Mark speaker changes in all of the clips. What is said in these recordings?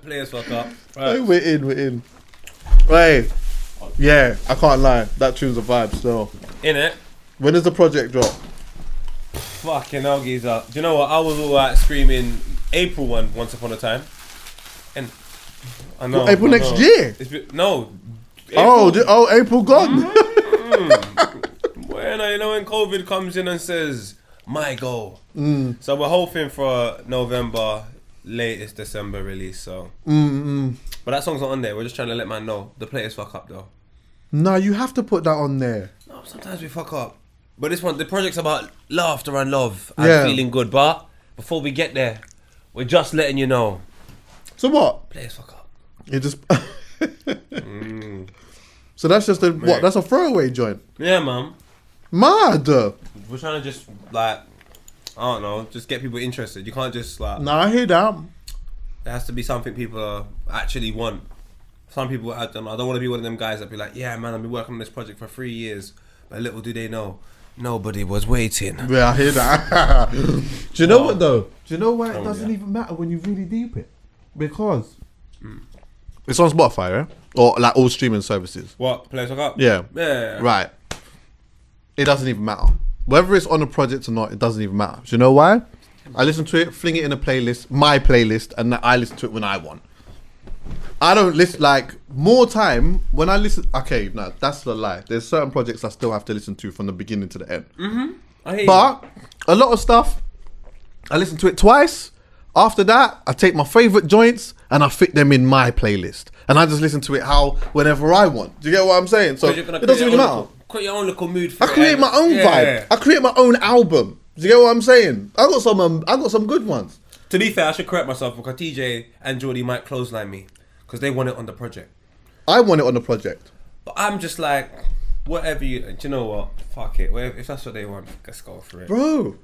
Speaker 1: Players fuck up.
Speaker 2: Right. Hey, we're in. Right. Yeah, I can't lie. That tune's a vibe still.
Speaker 1: Innit?
Speaker 2: When does the project drop?
Speaker 1: Fucking hell, geezer. Do you know what? I was all like screaming April one once upon a time. And I know.
Speaker 2: Well, April next year?
Speaker 1: No.
Speaker 2: April. April gone.
Speaker 1: When COVID comes in and says, my goal. So we're hoping for November, latest December release. So, but that song's not on there. We're just trying to let man know the players fuck up though.
Speaker 2: No, you have to put that on there.
Speaker 1: No, sometimes we fuck up. But this one, the project's about laughter and love and feeling good. But before we get there, we're just letting you know.
Speaker 2: So what?
Speaker 1: Players fuck up.
Speaker 2: You just. So that's just what? That's a throwaway joint.
Speaker 1: Yeah, man.
Speaker 2: Mad.
Speaker 1: We're trying to just like, I don't know, just get people interested. You can't just like.
Speaker 2: No, I hear that.
Speaker 1: There has to be something people actually want. Some people, I don't want to be one of them guys that be like, yeah, man, I've been working on this project for 3 years, but little do they know, nobody was waiting.
Speaker 2: Yeah, I hear that. Do you know what though? Do you know why it doesn't even matter when you really deep it? Because it's on Spotify, yeah? Or like all streaming services.
Speaker 1: What? Players fuck up?
Speaker 2: Yeah.
Speaker 1: Yeah.
Speaker 2: Right. It doesn't even matter. Whether it's on a project or not, it doesn't even matter. Do you know why? I listen to it, fling it in a playlist, my playlist, and I listen to it when I want. I don't listen, like, more time when I listen. Okay, no, that's a lie. There's certain projects I still have to listen to from the beginning to the end.
Speaker 1: I hear
Speaker 2: but a lot of stuff, I listen to it twice. After that, I take my favourite joints and I fit them in my playlist. And I just listen to it whenever I want. Do you get what I'm saying? So it doesn't really matter.
Speaker 1: Create your own little mood for
Speaker 2: I create my own vibe. I create my own album. Do you get what I'm saying? I got some good ones.
Speaker 1: To be fair, I should correct myself because TJ and Jordy might clothesline me because they want it on the project.
Speaker 2: I want it on the project.
Speaker 1: But I'm just like, whatever you... Do you know what? Fuck it. If that's what they want, let's go for it.
Speaker 2: Bro,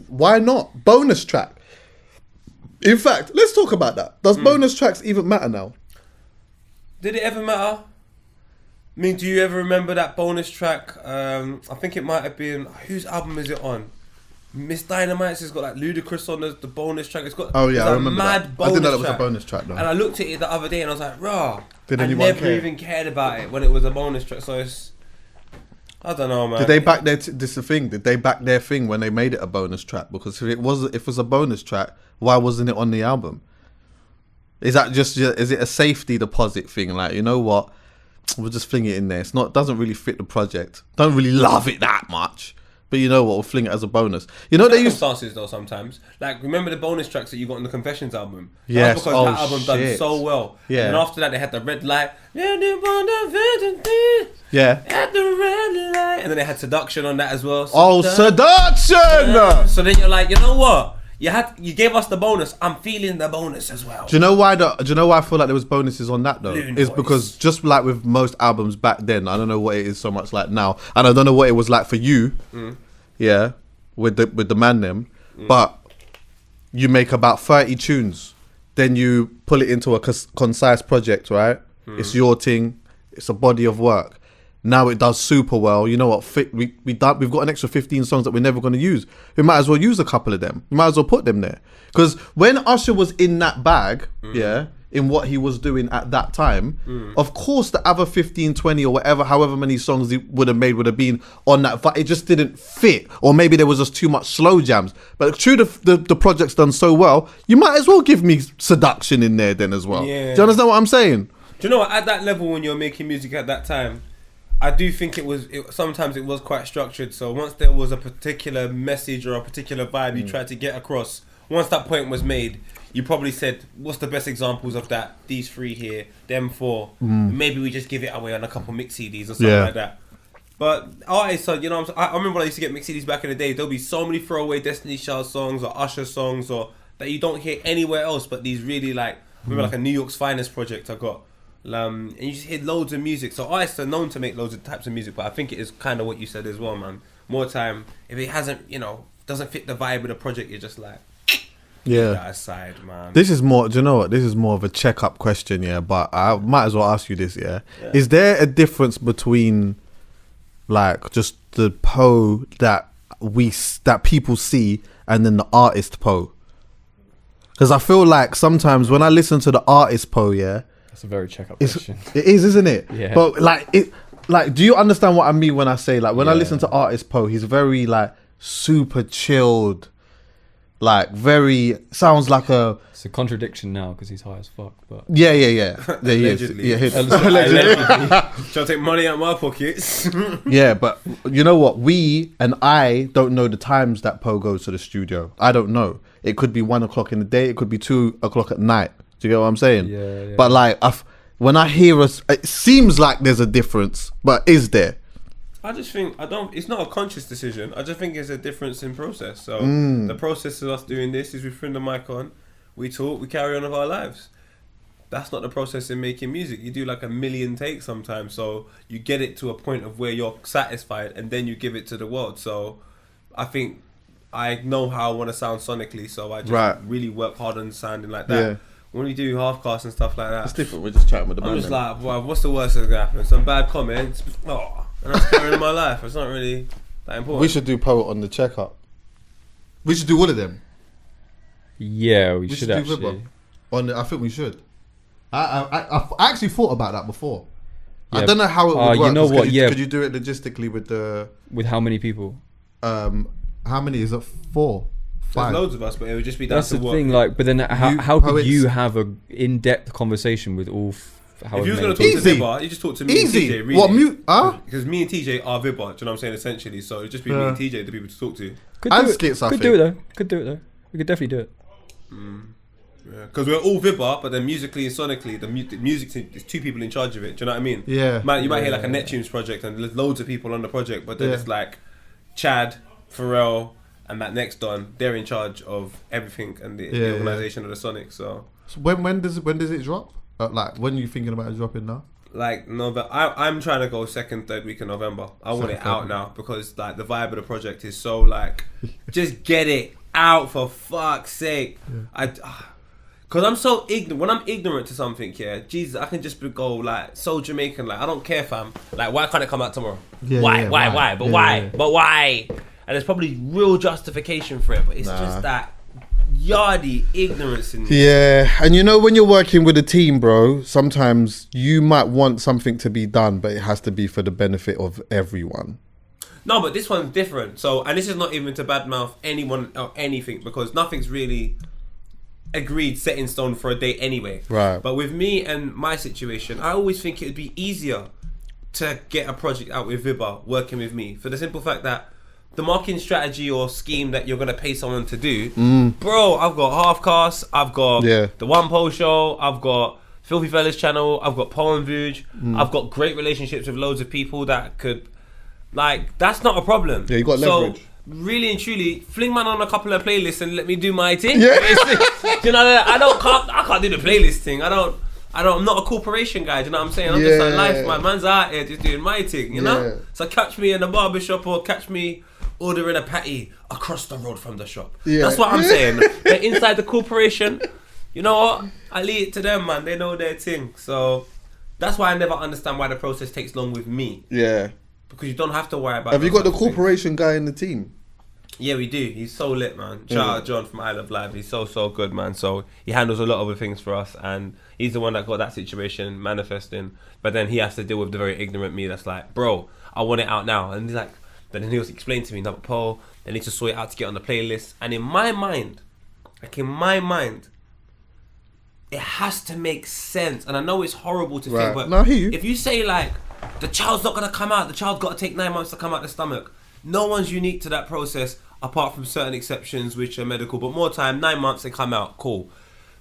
Speaker 2: why not? Bonus track. In fact, let's talk about that. Does bonus tracks even matter now?
Speaker 1: Did it ever matter? I mean, do you ever remember that bonus track? I think it might have been... Whose album is it on? Miss Dynamite's has got like Ludacris on the bonus track. It's got
Speaker 2: I remember
Speaker 1: mad
Speaker 2: that.
Speaker 1: bonus
Speaker 2: I didn't know that
Speaker 1: track.
Speaker 2: was a bonus track though.
Speaker 1: And I looked at it the other day and I was like, rah. I
Speaker 2: never
Speaker 1: even cared about it when it was a bonus track. So it's... I don't know, man.
Speaker 2: Did they back their... this is the thing. Did they back their thing when they made it a bonus track? Because if it was a bonus track, why wasn't it on the album? Is that just... Is it a safety deposit thing? Like, you know what? We'll just fling it in there. It's not... Doesn't really fit the project. Don't really love it that much. But you know what? We'll fling it as a bonus. You know they use
Speaker 1: circumstances though sometimes. Like remember the bonus tracks that you got on the Confessions album?
Speaker 2: Yes.
Speaker 1: Because that album done so well.
Speaker 2: Yeah.
Speaker 1: And after that they had the red light. Yeah. At the red light. And then they had Seduction on that as well.
Speaker 2: Seduction!
Speaker 1: Yeah. So then you're like, you know what? You gave us the bonus. I'm feeling the bonus as well.
Speaker 2: Do you know why I feel like there was bonuses on that though? It's because just like with most albums back then, I don't know what it is so much like now, and I don't know what it was like for you, yeah, with the man them, but you make about 30 tunes, then you pull it into a concise project, right? It's your thing. It's a body of work. Now it does super well. You know what? We've got an extra 15 songs that we're never going to use. We might as well use a couple of them. We might as well put them there. Because when Usher was in that bag, in what he was doing at that time, of course the other 15, 20 or whatever, however many songs he would have been on that. But it just didn't fit. Or maybe there was just too much slow jams. But true, the project's done so well, you might as well give me Seduction in there then as well.
Speaker 1: Yeah.
Speaker 2: Do you understand what I'm saying?
Speaker 1: Do you know what? At that level when you're making music at that time, I do think sometimes it was quite structured. So once there was a particular message or a particular vibe you tried to get across, once that point was made, you probably said, what's the best examples of that? These 3 here, them 4. Maybe we just give it away on a couple mix CDs or something like that. But artists, you know, I remember when I used to get mix CDs back in the day. There'll be so many throwaway Destiny Child songs or Usher songs or that you don't hear anywhere else. But these really like, remember like a New York's Finest project I got. And you just hear loads of music. So artists are known to make loads of types of music, but I think it is kind of what you said as well, man. More time, if it hasn't, doesn't fit the vibe of the project, you're just like, that aside, man.
Speaker 2: This is more, do you know what? This is more of a check-up question, but I might as well ask you this, Is there a difference between, like, just the that people see and then the artist Po? Because I feel like sometimes when I listen to the artist Po, yeah,
Speaker 3: That's a very check-up question.
Speaker 2: it is, isn't it?
Speaker 3: Yeah.
Speaker 2: But like, do you understand what I mean when I say like when I listen to artist Po, he's very like super chilled, like very sounds like a.
Speaker 3: It's a contradiction now because he's high as fuck. But
Speaker 2: Yeah, he is.
Speaker 1: Allegedly.
Speaker 2: Yeah,
Speaker 1: Allegedly. Trying to take money out of my pockets.
Speaker 2: yeah, but you know what? We and I don't know the times that Po goes to the studio. I don't know. It could be 1 o'clock in the day. It could be 2 o'clock at night. Do you get what I'm saying?
Speaker 3: Yeah.
Speaker 2: But like, when I hear us, it seems like there's a difference. But is there?
Speaker 1: I just think it's not a conscious decision. I just think it's a difference in process. So the process of us doing this is we bring the mic on, we talk, we carry on with our lives. That's not the process in making music. You do like a million takes sometimes, so you get it to a point of where you're satisfied, and then you give it to the world. So I think I know how I want to sound sonically, so I just really work hard on sounding like that. Yeah. When we do Halfcast and stuff like that,
Speaker 2: it's different. We're just chatting with the man.
Speaker 1: I'm just like, well, what's the worst that's gonna happen? Some bad comments. And I'm carrying my life. It's not really that important.
Speaker 2: We should do Poet on the checkup. We should do all of them.
Speaker 3: Yeah, we should
Speaker 2: do
Speaker 3: actually.
Speaker 2: I think we should. I actually thought about that before.
Speaker 3: Yeah.
Speaker 2: I don't know how it would work.
Speaker 3: You know what?
Speaker 2: Could you do it logistically with
Speaker 3: how many people?
Speaker 2: How many is it? 4, 5.
Speaker 1: There's loads of us, but it would just be down
Speaker 3: That's
Speaker 1: to
Speaker 3: the
Speaker 1: what.
Speaker 3: thing. Like, but then how could you have a in-depth conversation with all?
Speaker 1: If you was going to talk to Vibba, you just talk to me and TJ, really.
Speaker 2: What, mute?
Speaker 1: Because me and TJ are Vibba, do you know what I'm saying, essentially. So it'd just be me and TJ, the people to talk to.
Speaker 3: Could do it though. We could definitely do it.
Speaker 1: Yeah, because we're all Vibba, but then musically and sonically, the music team is 2 people in charge of it. Do you know what I mean?
Speaker 2: Yeah.
Speaker 1: You might hear like a Neptune's project and there's loads of people on the project, but then it's like Chad, Pharrell, and that next Don. They're in charge of everything and the organisation of the Sonic. So
Speaker 2: when does it drop? Like, when are you thinking about it dropping now?
Speaker 1: Like November, I'm trying to go 2nd, 3rd week of November. I want it out now because like the vibe of the project is so like, just get it out for fuck's sake. Because I'm so ignorant. When I'm ignorant to something, Jesus, I can just go like so Jamaican. Like, I don't care, fam. Like, why can't it come out tomorrow? Why? But why? But why? And there's probably real justification for it, but it's just that yardy ignorance in me.
Speaker 2: Yeah, and you know when you're working with a team, bro, sometimes you might want something to be done, but it has to be for the benefit of everyone.
Speaker 1: No, but this one's different. So, and this is not even to badmouth anyone or anything, because nothing's really agreed, set in stone for a date anyway.
Speaker 2: Right.
Speaker 1: But with me and my situation, I always think it would be easier to get a project out with Vibba working with me, for the simple fact that the marketing strategy or scheme that you're going to pay someone to do, bro, I've got Halfcast, I've got the One Pole Show, I've got Filthy Fellas channel, I've got Poem Vuj, I've got great relationships with loads of people that could, like, that's not a problem.
Speaker 2: Yeah, you got leverage.
Speaker 1: So, really and truly, fling man on a couple of playlists and let me do my thing.
Speaker 2: Yeah.
Speaker 1: You know, I can't do the playlist thing. I'm not a corporation guy, do you know what I'm saying? I'm just like life, my man's out here just doing my thing, you know? So catch me in the barbershop or catch me ordering a patty across the road from the shop. That's what I'm saying. But inside the corporation, you know what? I leave it to them, man. They know their thing. So that's why I never understand why the process takes long with me.
Speaker 2: Yeah.
Speaker 1: Because you don't have to worry about.
Speaker 2: Have you got the corporation guy in the team?
Speaker 1: Yeah, we do. He's so lit, man. Shout out John from I Love Live. He's so good, man. So he handles a lot of the things for us, and he's the one that got that situation manifesting. But then he has to deal with the very ignorant me that's like, bro, I want it out now. And he's like, then he was explaining to me, no, Paul, they need to sort it out to get on the playlist. And in my mind, it has to make sense. And I know it's horrible to think, but
Speaker 2: no, I hear you.
Speaker 1: If you say like, the child's not going to come out, the child's got to take 9 months to come out the stomach. No one's unique to that process apart from certain exceptions which are medical, but more time, 9 months they come out, cool.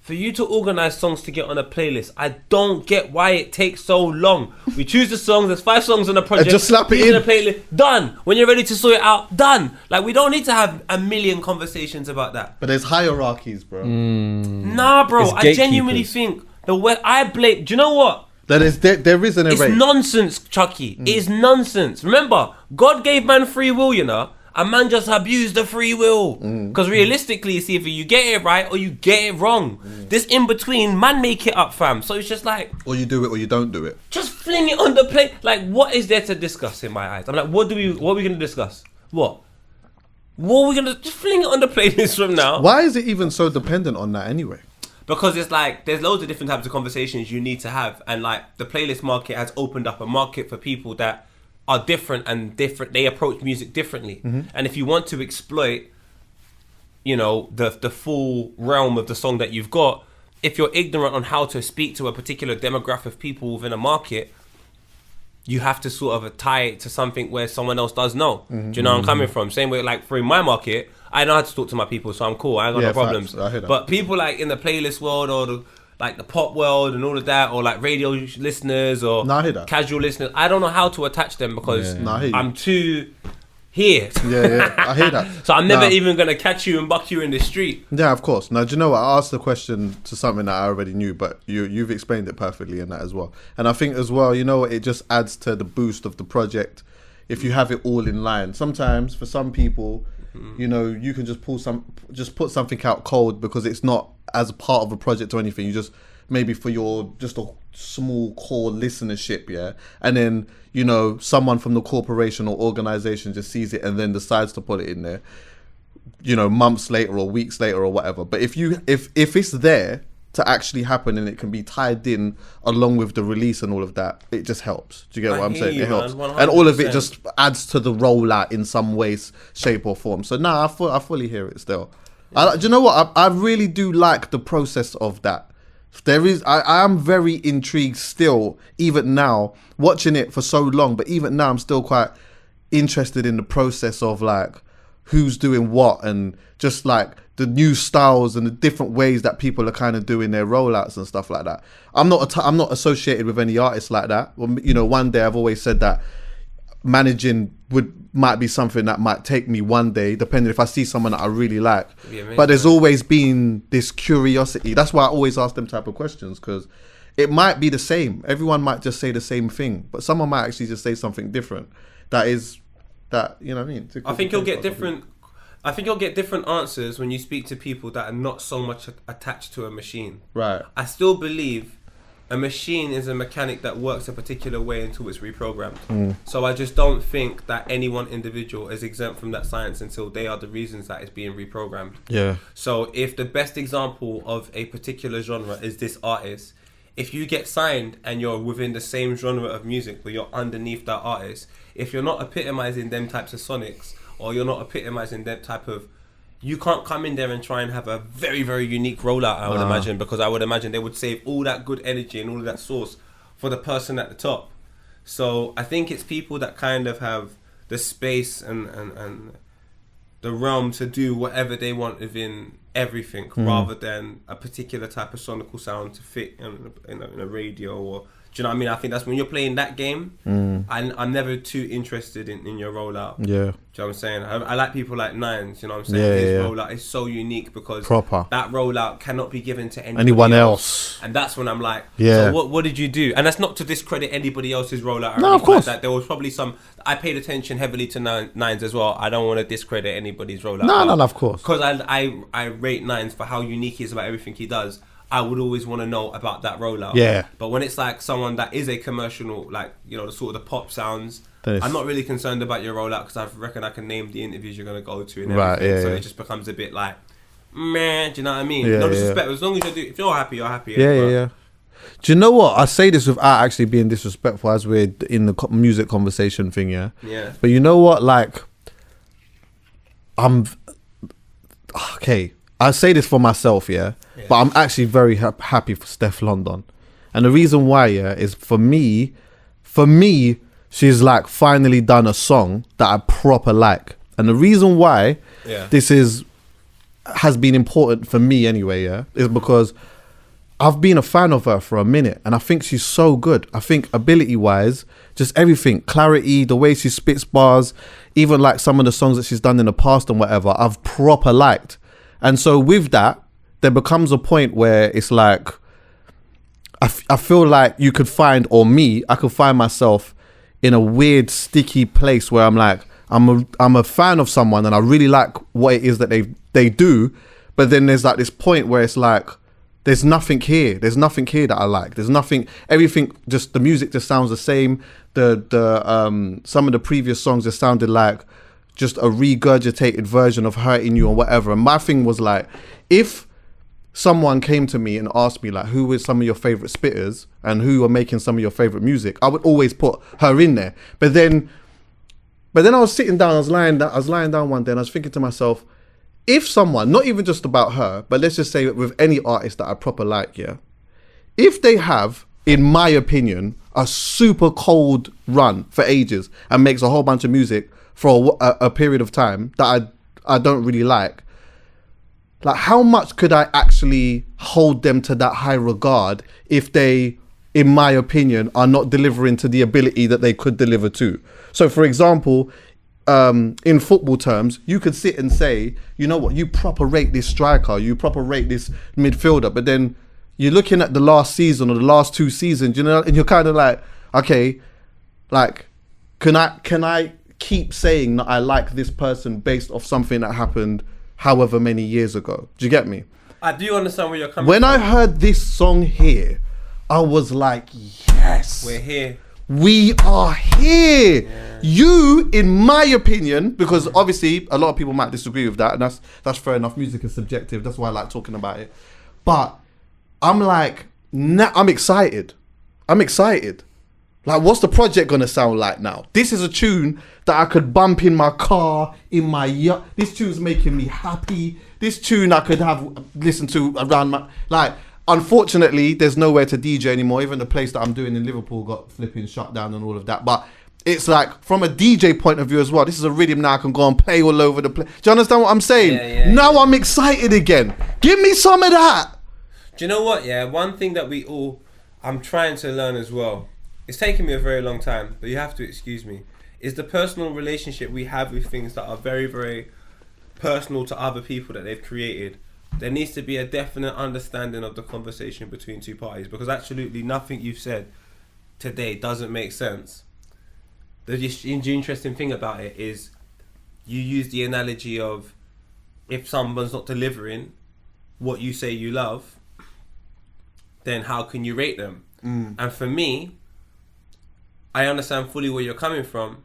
Speaker 1: For you to organise songs to get on a playlist, I don't get why it takes so long. We choose the songs, there's 5 songs on the project.
Speaker 2: And just slap it in.
Speaker 1: A playlist, done. When you're ready to sort it out, done. Like, we don't need to have a million conversations about that.
Speaker 2: But there's hierarchies, bro.
Speaker 1: Nah, bro, I genuinely think the way I blame, do you know what?
Speaker 2: There is an array.
Speaker 1: It's nonsense, Chuckie. It's nonsense. Remember, God gave man free will, you know, and man just abused the free will. Because realistically, it's either you get it right or you get it wrong. This in between, man make it up, fam. So it's just like,
Speaker 2: or you do it or you don't do it.
Speaker 1: Just fling it on the plate. Like, what is there to discuss in my eyes? I'm like, what are we going to discuss? What? What are we gonna just fling it on the playlist from now?
Speaker 2: Why is it even so dependent on that anyway?
Speaker 1: Because it's like there's loads of different types of conversations you need to have, and like the playlist market has opened up a market for people that are different. They approach music differently, and if you want to exploit, you know, the full realm of the song that you've got, if you're ignorant on how to speak to a particular demographic of people within a market, you have to sort of tie it to something where someone else does know. Do you know where I'm coming from? Same way, like for in my market, I know how to talk to my people, so I'm cool. I ain't got no problems.
Speaker 2: I hear that.
Speaker 1: But people like in the playlist world or the pop world and all of that, or like radio listeners or
Speaker 2: I hear that.
Speaker 1: casual listeners, I don't know how to attach them because
Speaker 2: I hear you.
Speaker 1: I'm too here.
Speaker 2: Yeah, I hear that.
Speaker 1: So I'm never even gonna catch you and buck you in the street.
Speaker 2: Yeah, of course. Now, do you know what? I asked the question to something that I already knew, but you've explained it perfectly in that as well. And I think as well, you know what? It just adds to the boost of the project if you have it all in line. Sometimes for some people, you know, you can just put something out cold because it's not as a part of a project or anything. You just maybe for your just a small core listenership, yeah, and then you know someone from the corporation or organization just sees it and then decides to put it in there, you know, months later or weeks later or whatever. But if it's there to actually happen and it can be tied in along with the release and all of that, it just helps. Do you get what I'm saying? It helps, and all of it just adds to the rollout in some way, shape or form. So I fully hear it still. Do you know what? I really do like the process of that. I am very intrigued still, even now, watching it for so long, but even now I'm still quite interested in the process of like who's doing what and just like the new styles and the different ways that people are kind of doing their rollouts and stuff like that. I'm not associated with any artists like that. Well, you know, one day I've always said that managing might be something that might take me one day, depending if I see someone that I really like. But there's always been this curiosity. That's why I always ask them type of questions, because it might be the same. Everyone might just say the same thing, but someone might actually just say something different. That you know what I mean?
Speaker 1: I think you'll get different. I think you'll get different answers when you speak to people that are not so much attached to a machine.
Speaker 2: Right.
Speaker 1: I still believe a machine is a mechanic that works a particular way until it's reprogrammed. So I just don't think that any one individual is exempt from that science until they are the reasons that it's being reprogrammed.
Speaker 2: Yeah.
Speaker 1: So if the best example of a particular genre is this artist, if you get signed and you're within the same genre of music but you're underneath that artist, if you're not epitomizing them types of sonics or you're not epitomizing that type of, you can't come in there and try and have a very, very unique rollout, I would imagine, because I would imagine they would save all that good energy and all of that sauce for the person at the top. So I think it's people that kind of have the space and the realm to do whatever they want within everything, rather than a particular type of sonical sound to fit in a radio or... Do you know what I mean? I think that's when you're playing that game, I'm never too interested in your rollout. Yeah. Do you know what I'm saying? I like people like Nines, you know what I'm saying? His rollout is so unique because that rollout cannot be given to anyone else. And that's when I'm like, so what did you do? And that's not to discredit anybody else's rollout. No, of course. Like that. There was probably some... I paid attention heavily to Nines as well. I don't want to discredit anybody's rollout.
Speaker 2: No, of course.
Speaker 1: Because I rate Nines for how unique he is about everything he does. I would always want to know about that rollout. Yeah. But when it's like someone that is a commercial, like, you know, the sort of the pop sounds, I'm not really concerned about your rollout because I reckon I can name the interviews you're going to go to and everything. So it just becomes a bit like, man, do you know what I mean? No disrespect. As long as if you're happy, you're happy.
Speaker 2: Yeah. Do you know what? I say this without actually being disrespectful as we're in the music conversation thing, yeah?
Speaker 1: Yeah.
Speaker 2: But you know what? Like, okay, I say this for myself, yeah? But I'm actually very happy for Stefflon Don. And the reason why, is for me, she's like finally done a song that I proper like. And the reason why this has been important for me anyway, is because I've been a fan of her for a minute and I think she's so good. I think ability-wise, just everything, clarity, the way she spits bars, even like some of the songs that she's done in the past and whatever, I've proper liked. And so with that, there becomes a point where it's like, I feel like you could find, or me, I could find myself in a weird, sticky place where I'm like, I'm a fan of someone and I really like what it is that they do. But then there's like this point where it's like, there's nothing here. There's nothing here that I like. There's nothing, everything, just the music just sounds the same. Some of the previous songs just sounded like just a regurgitated version of hurting you or whatever. And my thing was like, if someone came to me and asked me like, who is some of your favorite spitters and who are making some of your favorite music, I would always put her in there. But then I was sitting down, I was lying down one day and I was thinking to myself, if someone, not even just about her, but let's just say with any artist that I proper like, yeah, if they have, in my opinion, a super cold run for ages and makes a whole bunch of music for a period of time that I don't really like how much could I actually hold them to that high regard if they, in my opinion, are not delivering to the ability that they could deliver to? So, for example, in football terms, you could sit and say, you know what, you proper rate this striker, you proper rate this midfielder, but then you're looking at the last season or the last 2 seasons, you know, and you're kind of like, okay, like, can I keep saying that I like this person based off something that happened however many years ago? Do you get me?
Speaker 1: I do understand where you're coming from.
Speaker 2: When I heard this song here, I was like, yes.
Speaker 1: We're here.
Speaker 2: We are here.
Speaker 1: Yeah.
Speaker 2: You, in my opinion, because obviously a lot of people might disagree with that, and that's fair enough. Music is subjective. That's why I like talking about it. But I'm like, I'm excited. Like, what's the project gonna sound like now? This is a tune that I could bump in my car, in my yacht. This tune's making me happy. This tune I could have listened to around my, like, unfortunately, there's nowhere to DJ anymore. Even the place that I'm doing in Liverpool got flipping shut down and all of that. But it's like, from a DJ point of view as well, this is a rhythm now I can go and play all over the place. Do you understand what I'm saying?
Speaker 1: Yeah,
Speaker 2: now I'm excited again. Give me some of that.
Speaker 1: Do you know what? Yeah, one thing that I'm trying to learn as well. It's taken me a very long time, but you have to excuse me. Is the personal relationship we have with things that are very, very personal to other people that they've created. There needs to be a definite understanding of the conversation between two parties, because absolutely nothing you've said today doesn't make sense. The interesting thing about it is you use the analogy of if someone's not delivering what you say you love, then how can you rate them? And for me, I understand fully where you're coming from,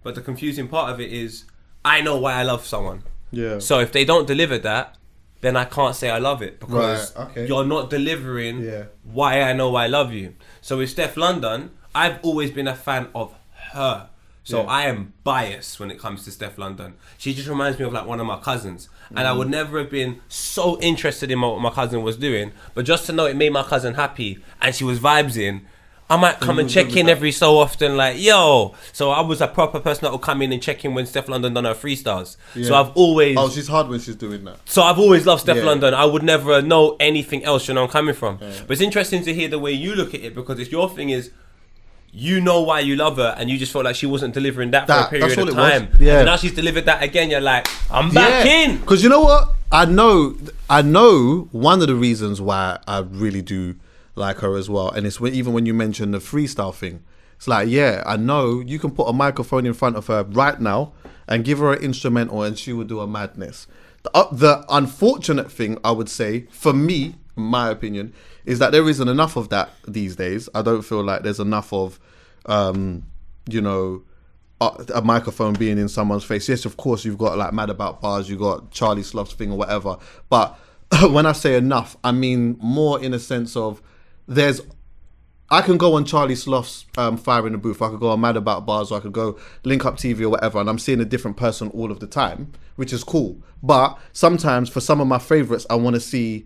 Speaker 1: but the confusing part of it is I know why I love someone.
Speaker 2: Yeah.
Speaker 1: So if they don't deliver that, then I can't say I love it, because
Speaker 2: right, okay.
Speaker 1: You're not delivering why I know I love you. So with Stefflon Don, I've always been a fan of her. So I am biased when it comes to Stefflon Don. She just reminds me of like one of my cousins. And I would never have been so interested in what my cousin was doing, but just to know it made my cousin happy and she was vibes in, I might come and check in every so often, like, yo. So I was a proper person that would come in and check in when Stefflon Don done her freestyles. Yeah. So I've always...
Speaker 2: Oh, she's hard when she's doing that.
Speaker 1: So I've always loved Stefflon Don. I would never know anything else, you know, I'm coming from. Yeah. But it's interesting to hear the way you look at it, because it's your thing is, you know why you love her, and you just felt like she wasn't delivering that for a period of time. Yeah. And now she's delivered that again, you're like, I'm back in.
Speaker 2: Because you know what? I know one of the reasons why I really do like her as well, and it's even when you mention the freestyle thing, it's like, yeah, I know you can put a microphone in front of her right now and give her an instrumental and she will do a madness. The unfortunate thing, I would say, for me, in my opinion, is that there isn't enough of that these days. I don't feel like there's enough of you know, a microphone being in someone's face. Yes, of course, you've got like Mad About Bars, you've got Charlie Sloth's thing or whatever, but when I say enough, I mean more in a sense of, I can go on Charlie Sloth's Fire in the Booth, I could go on Mad About Bars, or I could go Link Up TV or whatever, and I'm seeing a different person all of the time, which is cool. But sometimes for some of my favourites, I want to see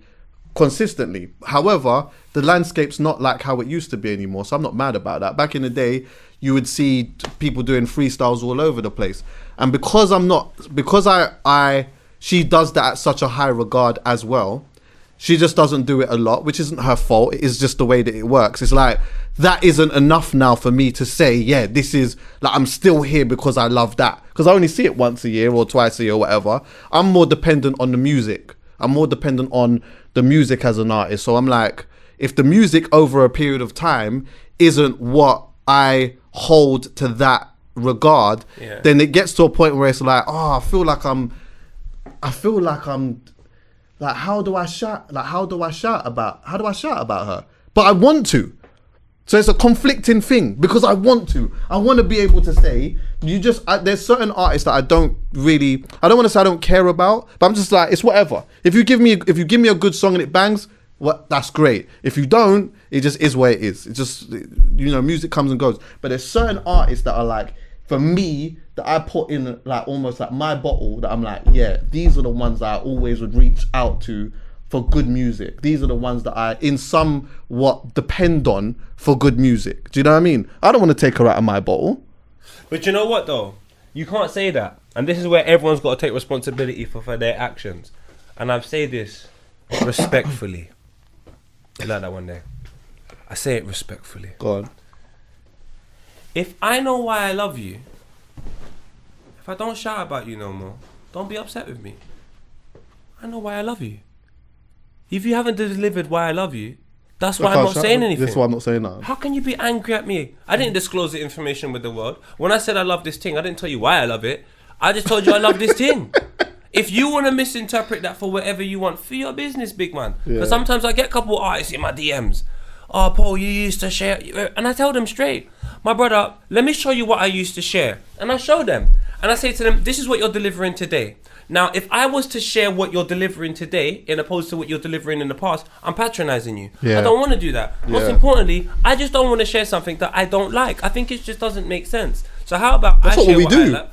Speaker 2: consistently. However, the landscape's not like how it used to be anymore, so I'm not mad about that. Back in the day, you would see people doing freestyles all over the place, and because she does that at such a high regard as well, she just doesn't do it a lot, which isn't her fault. It is just the way that it works. It's like, that isn't enough now for me to say, yeah, this is, like, I'm still here because I love that. Because I only see it once a year or twice a year or whatever. I'm more dependent on the music. I'm more dependent on the music as an artist. So I'm like, if the music over a period of time isn't what I hold to that regard, then it gets to a point where it's like, oh, I feel like I'm like, how do I shout about her? But I want to. So it's a conflicting thing, because I want to be able to say there's certain artists that I don't want to say I don't care about, but I'm just like, it's whatever. If you give me a good song and it bangs, that's great. If you don't, it just is where it is. It's just, music comes and goes. But there's certain artists that are like, for me, that I put in like almost like my bottle, that I'm like, yeah, these are the ones that I always would reach out to for good music. These are the ones that I in somewhat depend on for good music. Do you know what I mean? I don't want to take her out of my bottle.
Speaker 1: But you know what though? You can't say that. And this is where everyone's got to take responsibility for their actions. And I've said this respectfully. You like that one day? I say it respectfully.
Speaker 2: Go on.
Speaker 1: If I know why I love you, if I don't shout about you no more, don't be upset with me. I know why I love you. If you haven't delivered why I love you, that's why I'm not saying anything.
Speaker 2: That's why I'm not saying that.
Speaker 1: How can you be angry at me? I didn't disclose the information with the world. When I said I love this thing, I didn't tell you why I love it. I just told you I love this thing. If you want to misinterpret that for whatever you want, for your business, big man. Because sometimes I get a couple of artists in my DMs. Oh, Paul, you used to share. And I tell them straight, my brother, let me show you what I used to share. And I show them. And I say to them, this is what you're delivering today. Now, if I was to share what you're delivering today, in opposed to what you're delivering in the past, I'm patronizing you. Yeah. I don't want to do that. Yeah. Most importantly, I just don't want to share something that I don't like. I think it just doesn't make sense. So how about
Speaker 2: That's
Speaker 1: I share
Speaker 2: what we do.
Speaker 1: I like?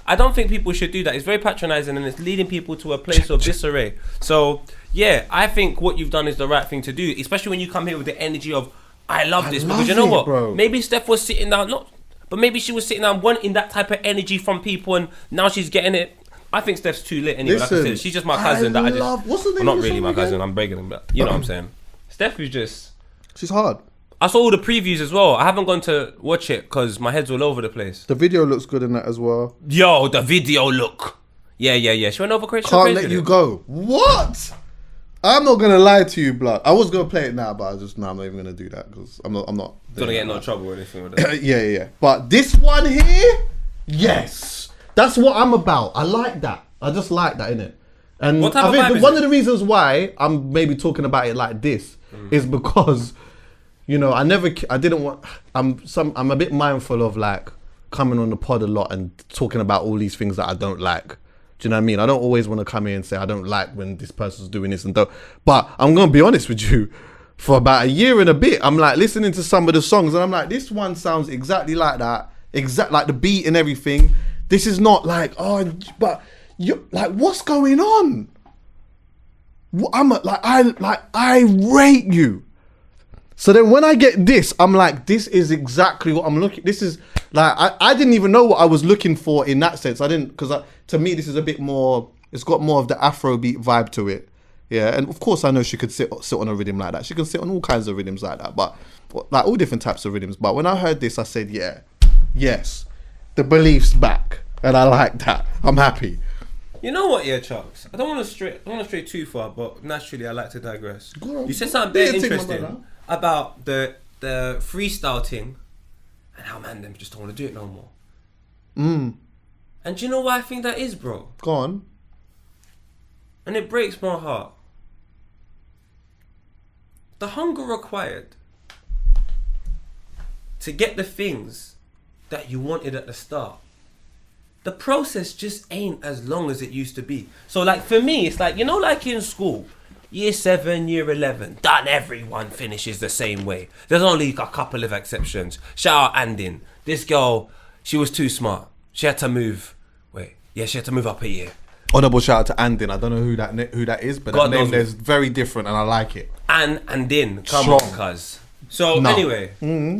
Speaker 1: I don't think people should do that. It's very patronizing and it's leading people to a place of disarray. So, yeah, I think what you've done is the right thing to do, especially when you come here with the energy of, I love this. Because you know what?
Speaker 2: Bro.
Speaker 1: Maybe Steph was sitting down, but maybe she was sitting down wanting that type of energy from people and now she's getting it. I think Steph's too lit anyway.
Speaker 2: Listen,
Speaker 1: like I said, she's just my cousin that I just...
Speaker 2: What's the name
Speaker 1: well,
Speaker 2: of
Speaker 1: not
Speaker 2: the
Speaker 1: really
Speaker 2: song
Speaker 1: my cousin,
Speaker 2: again?
Speaker 1: I'm breaking him, but you know what I'm saying. Steph is just...
Speaker 2: She's hard.
Speaker 1: I saw all the previews as well. I haven't gone to watch it because my head's all over the place.
Speaker 2: The video looks good in that as well.
Speaker 1: Yo, the video look. Yeah. She went over crazy.
Speaker 2: Can't let you go. What? I'm not gonna lie to you, blood. I was gonna play it now, but I'm not even gonna do that because I'm not
Speaker 1: gonna get in no trouble or anything with that.
Speaker 2: Yeah. But this one here, yes, that's what I'm about. I like that. I just like that, innit? And
Speaker 1: what type
Speaker 2: I
Speaker 1: of
Speaker 2: think
Speaker 1: vibe is
Speaker 2: one
Speaker 1: it?
Speaker 2: of the reasons why I'm maybe talking about it like this is because, you know, I'm a bit mindful of like coming on the pod a lot and talking about all these things that I don't like. Do you know what I mean? I don't always want to come here and say I don't like when this person's doing this and that. But I'm going to be honest with you. For about a year and a bit, I'm like listening to some of the songs and I'm like, this one sounds exactly like that. Exact like the beat and everything. This is not like, but you like, what's going on? I rate you. So then when I get this, I'm like, this is exactly what I'm looking. This is like, I didn't even know what I was looking for in that sense. I didn't, because to me, this is a bit more, it's got more of the Afrobeat vibe to it. Yeah. And of course I know she could sit on a rhythm like that. She can sit on all kinds of rhythms like that, but like all different types of rhythms. But when I heard this, I said, yes, the belief's back. And I like that. I'm happy.
Speaker 1: You know what, Chucks? I don't want to stray too far, but naturally I like to digress. You said something very interesting about the freestyle thing and how man them just don't want to do it no more. And do you know why I think that is, bro?
Speaker 2: Go on.
Speaker 1: And it breaks my heart. The hunger required to get the things that you wanted at the start, the process just ain't as long as it used to be. So like for me, it's like, you know, like in school, year 7, year 11, done, everyone finishes the same way. There's only a couple of exceptions. Shout out Andin. This girl, she was too smart. She had to move. She had to move up a year.
Speaker 2: Honourable shout out to Andin. I don't know who that is, but
Speaker 1: God
Speaker 2: that name
Speaker 1: knows
Speaker 2: is very different and I like it.
Speaker 1: Andin, come
Speaker 2: Strong.
Speaker 1: on, cuz. So anyway,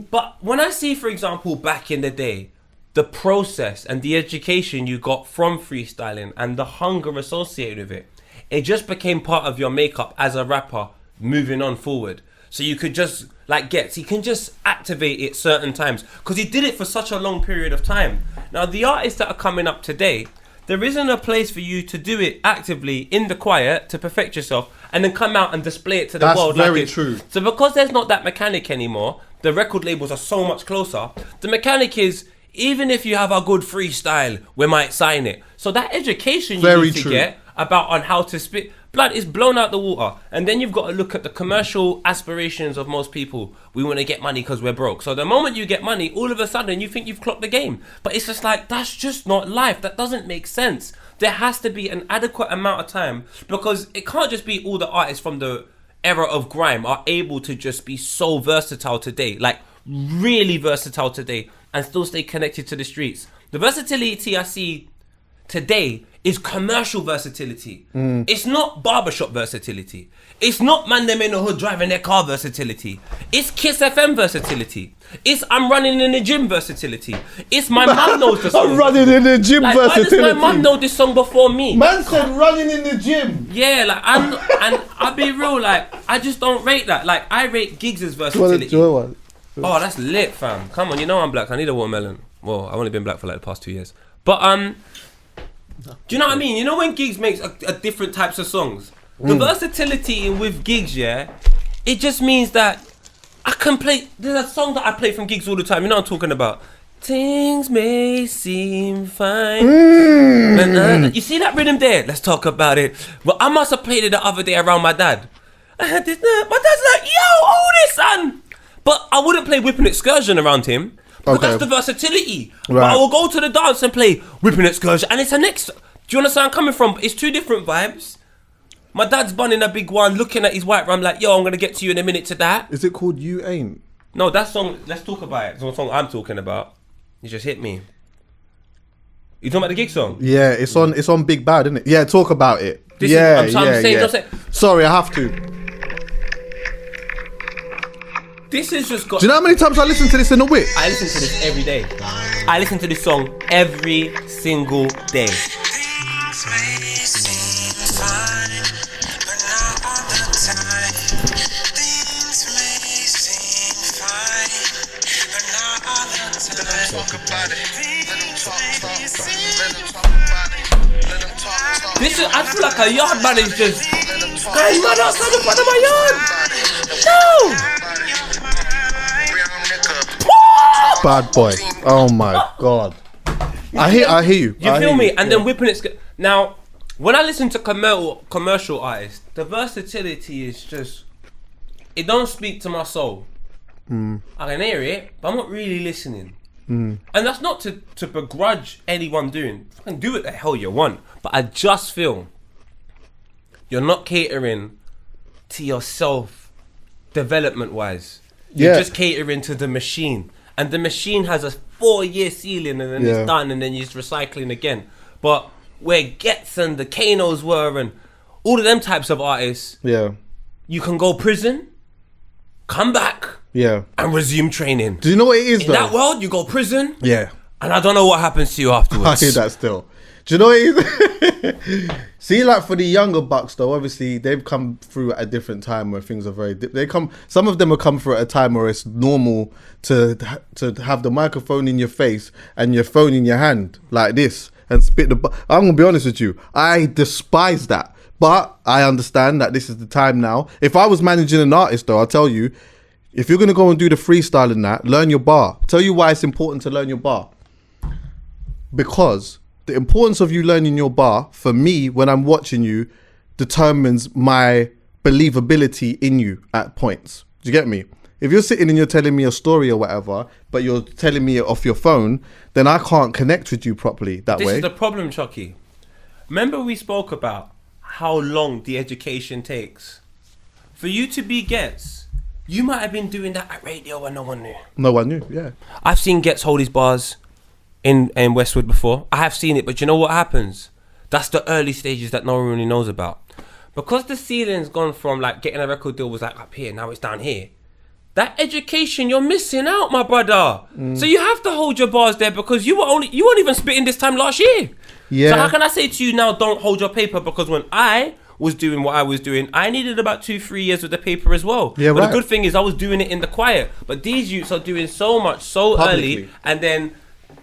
Speaker 1: but when I see, for example, back in the day, the process and the education you got from freestyling and the hunger associated with it, it just became part of your makeup as a rapper moving on forward. So you could just, like he can just activate it certain times because he did it for such a long period of time. Now, the artists that are coming up today, there isn't a place for you to do it actively in the quiet to perfect yourself and then come out and display it to the world.
Speaker 2: That's very true.
Speaker 1: So because there's not that mechanic anymore, the record labels are so much closer. The mechanic is, even if you have a good freestyle, we might sign it. So that education you need to get about on how to spit. blood is blown out the water. And then you've got to look at the commercial aspirations of most people. We want to get money because we're broke. So the moment you get money, all of a sudden you think you've clocked the game. But it's just like, that's just not life. That doesn't make sense. There has to be an adequate amount of time, because it can't just be all the artists from the era of grime are able to just be so versatile today, like really versatile today, and still stay connected to the streets. The versatility I see today is commercial versatility. It's not barbershop versatility. It's not man them in the hood driving their car versatility. It's Kiss FM versatility. It's I'm running in the gym versatility. It's my mum knows the song.
Speaker 2: I'm running in the gym
Speaker 1: like,
Speaker 2: versatility.
Speaker 1: Why does my mum know this song before me?
Speaker 2: Man said running in the gym.
Speaker 1: Yeah, like and I'll be real, like I just don't rate that. Like I rate Giggs' versatility.
Speaker 2: Oh,
Speaker 1: that's lit, fam. Come on, you know I'm black. I need a watermelon. Well, I've only been black for like the past 2 years. But do you know what I mean? You know when Giggs makes a different types of songs? The versatility with Giggs, yeah, it just means that I can play. There's a song that I play from Giggs all the time. You know what I'm talking about? Things may seem fine. You see that rhythm there? Let's talk about it. Well, I must have played it the other day around my dad. My dad's like, yo, hold this, son. But I wouldn't play Whipping Excursion around him. But that's the versatility. Right. But I will go to the dance and play Whipping Excursion, and it's a next. Do you understand where I'm coming from? It's two different vibes. My dad's bunning a big one, looking at his white rum like, yo, I'm gonna get to you in a minute to that.
Speaker 2: Is it called You Ain't?
Speaker 1: No, that song. Let's talk about it. It's the song I'm talking about. You just hit me. You talking about the Gig song?
Speaker 2: Yeah, it's on Big Bad, isn't it? Yeah, talk about it.
Speaker 1: I'm saying.
Speaker 2: Sorry, I have to.
Speaker 1: This is just got.
Speaker 2: Do you know how many times I listen to this in the whip?
Speaker 1: I listen to this every day. I listen to this song every single day. This is, I feel like a yard man is just guys, man outside the front of my yard. No.
Speaker 2: Bad boy. Oh my god. I hear you.
Speaker 1: You feel me? And then whipping it. Now, when I listen to commercial artists, the versatility is just, it don't speak to my soul. I can hear it, but I'm not really listening. And that's not to begrudge anyone doing. You can do what the hell you want, but I just feel you're not catering to yourself development wise. You're just catering to the machine, and the machine has a 4-year ceiling, and then it's done, and then you're recycling again. But where Gets and the Kanos were, and all of them types of artists, you can go prison, come back, and resume training.
Speaker 2: Do you know what it is
Speaker 1: in
Speaker 2: though?
Speaker 1: that world? You go prison,
Speaker 2: and
Speaker 1: I don't know what happens to you afterwards.
Speaker 2: I hear that still. Do you know what it is? See, like for the younger bucks though, obviously they've come through at a different time where things are very. Some of them have come through at a time where it's normal to have the microphone in your face and your phone in your hand like this and spit the. I'm gonna be honest with you. I despise that, but I understand that this is the time now. If I was managing an artist though, I'll tell you, if you're gonna go and do the freestyle in that, learn your bar. I'll tell you why it's important to learn your bar. Because the importance of you learning your bar, for me, when I'm watching you, determines my believability in you at points. Do you get me? If you're sitting and you're telling me a story or whatever, but you're telling me it off your phone, then I can't connect with you properly that way.
Speaker 1: This is the problem, Chuckie. Remember we spoke about how long the education takes. For you to be Gets, you might have been doing that at radio when no one knew.
Speaker 2: No one knew, yeah.
Speaker 1: I've seen Gets hold his bars in Westwood before. I have seen it, but you know what happens? That's the early stages that no one really knows about. Because the ceiling's gone from like getting a record deal was like up here, now it's down here. That education, you're missing out, my brother. So you have to hold your bars there because you weren't even spitting this time last year. Yeah. So how can I say to you now, don't hold your paper? Because when I was doing what I was doing, I needed about 2-3 years with the paper as well. Yeah, but the good thing is I was doing it in the quiet. But these youths are doing so much so publicly. Early, and then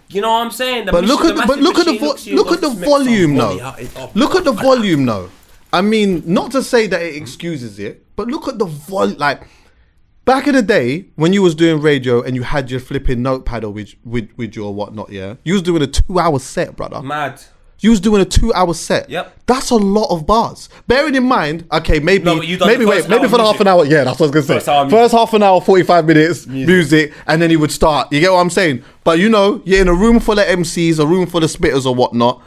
Speaker 1: you know what I'm saying?
Speaker 2: Look at the volume though. Look at the volume though. I mean, not to say that it excuses it, but look at the volume. Like back in the day when you was doing radio and you had your flipping notepad or with you or whatnot, yeah, you was doing a 2-hour set, brother.
Speaker 1: Mad.
Speaker 2: You was doing a 2-hour set.
Speaker 1: Yep.
Speaker 2: That's a lot of bars. Bearing in mind, okay, maybe
Speaker 1: No, but you done
Speaker 2: maybe
Speaker 1: the
Speaker 2: wait,
Speaker 1: first
Speaker 2: maybe
Speaker 1: hour
Speaker 2: for the half
Speaker 1: music.
Speaker 2: an hour. Yeah, that's what I was gonna say. First half an hour, 45 minutes, music, and then he would start. You get what I'm saying? But you know, you're in a room full of MCs, a room full of spitters or whatnot.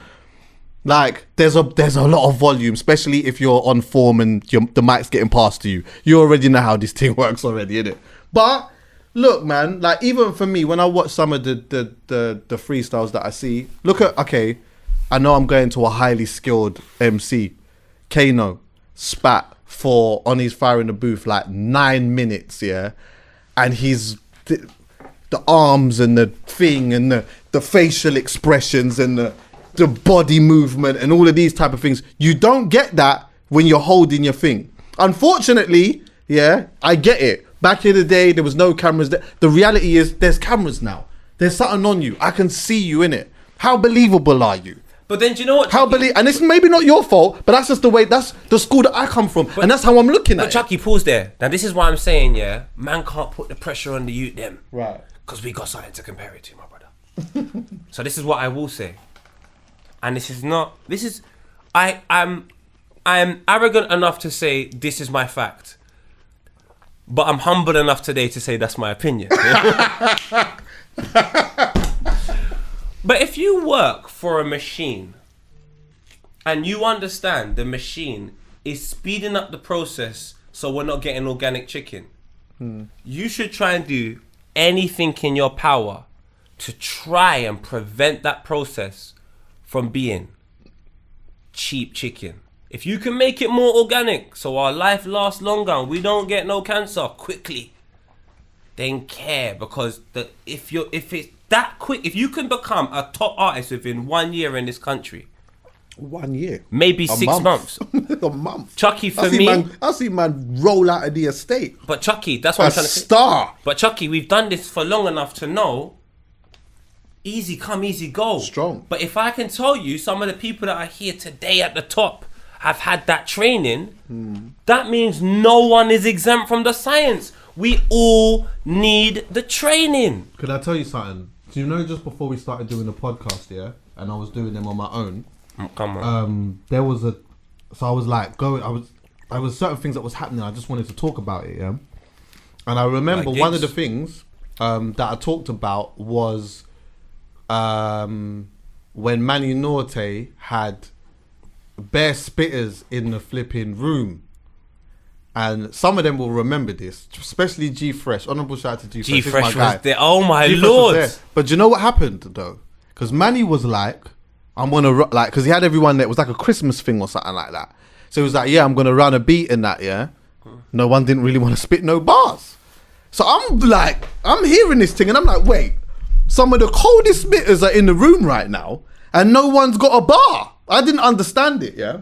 Speaker 2: Like, there's a lot of volume, especially if you're on form and the mic's getting passed to you. You already know how this thing works already, innit? But look, man, like even for me, when I watch some of the freestyles that I see, look at, okay, I know I'm going to a highly skilled MC, Kano, spat for on his Fire in the Booth like 9 minutes, yeah, and he's the arms and the thing and the facial expressions and the body movement and all of these type of things. You don't get that when you're holding your thing. Unfortunately, yeah, I get it. Back in the day, there was no cameras. The reality is there's cameras now. There's something on you. I can see you in it. How believable are you?
Speaker 1: But then do you know what?
Speaker 2: And it's maybe not your fault, but that's just the way, that's the school that I come from. And that's how I'm looking at
Speaker 1: But
Speaker 2: it.
Speaker 1: Chuckie, pause there. Now this is why I'm saying, yeah, man can't put the pressure on the youth them.
Speaker 2: Right.
Speaker 1: Because we got something to compare it to, my brother. So this is what I will say. And I am arrogant enough to say this is my fact. But I'm humble enough today to say that's my opinion. But if you work for a machine and you understand the machine is speeding up the process so we're not getting organic chicken, you should try and do anything in your power to try and prevent that process from being cheap chicken. If you can make it more organic so our life lasts longer and we don't get no cancer quickly, then care, because if it's that quick, if you can become a top artist within 1 year in this country,
Speaker 2: 1 year,
Speaker 1: maybe
Speaker 2: a
Speaker 1: 6 months,
Speaker 2: a month.
Speaker 1: Chuckie, for me,
Speaker 2: I see man roll out of the estate.
Speaker 1: But Chuckie, that's what I'm trying to say.
Speaker 2: Star.
Speaker 1: But Chuckie, we've done this for long enough to know easy come, easy go.
Speaker 2: Strong.
Speaker 1: But if I can tell you, some of the people that are here today at the top have had that training, that means no one is exempt from the science. We all need the training.
Speaker 2: Could I tell you something? Do you know, just before we started doing the podcast, yeah, and I was doing them on my own,
Speaker 1: Come on.
Speaker 2: there was I was like I was certain things that was happening. I just wanted to talk about it, yeah. And I remember
Speaker 1: Like
Speaker 2: one of the
Speaker 1: gigs?
Speaker 2: things that I talked about was when Manny Norte had bare spitters in the flipping room. And some of them will remember this, especially G Fresh. Honorable shout out to G Fresh.
Speaker 1: G Fresh
Speaker 2: my guy.
Speaker 1: was there. Oh my
Speaker 2: G Fresh was
Speaker 1: lord.
Speaker 2: there. But do you know what happened though? Because Manny was like, I'm gonna like, because he had everyone there. It was like a Christmas thing or something like that. So he was like, yeah, I'm gonna run a beat in that. Yeah. No one didn't really want to spit no bars. So I'm like, I'm hearing this thing and I'm like, wait, some of the coldest spitters are in the room right now and no one's got a bar. I didn't understand it. Yeah.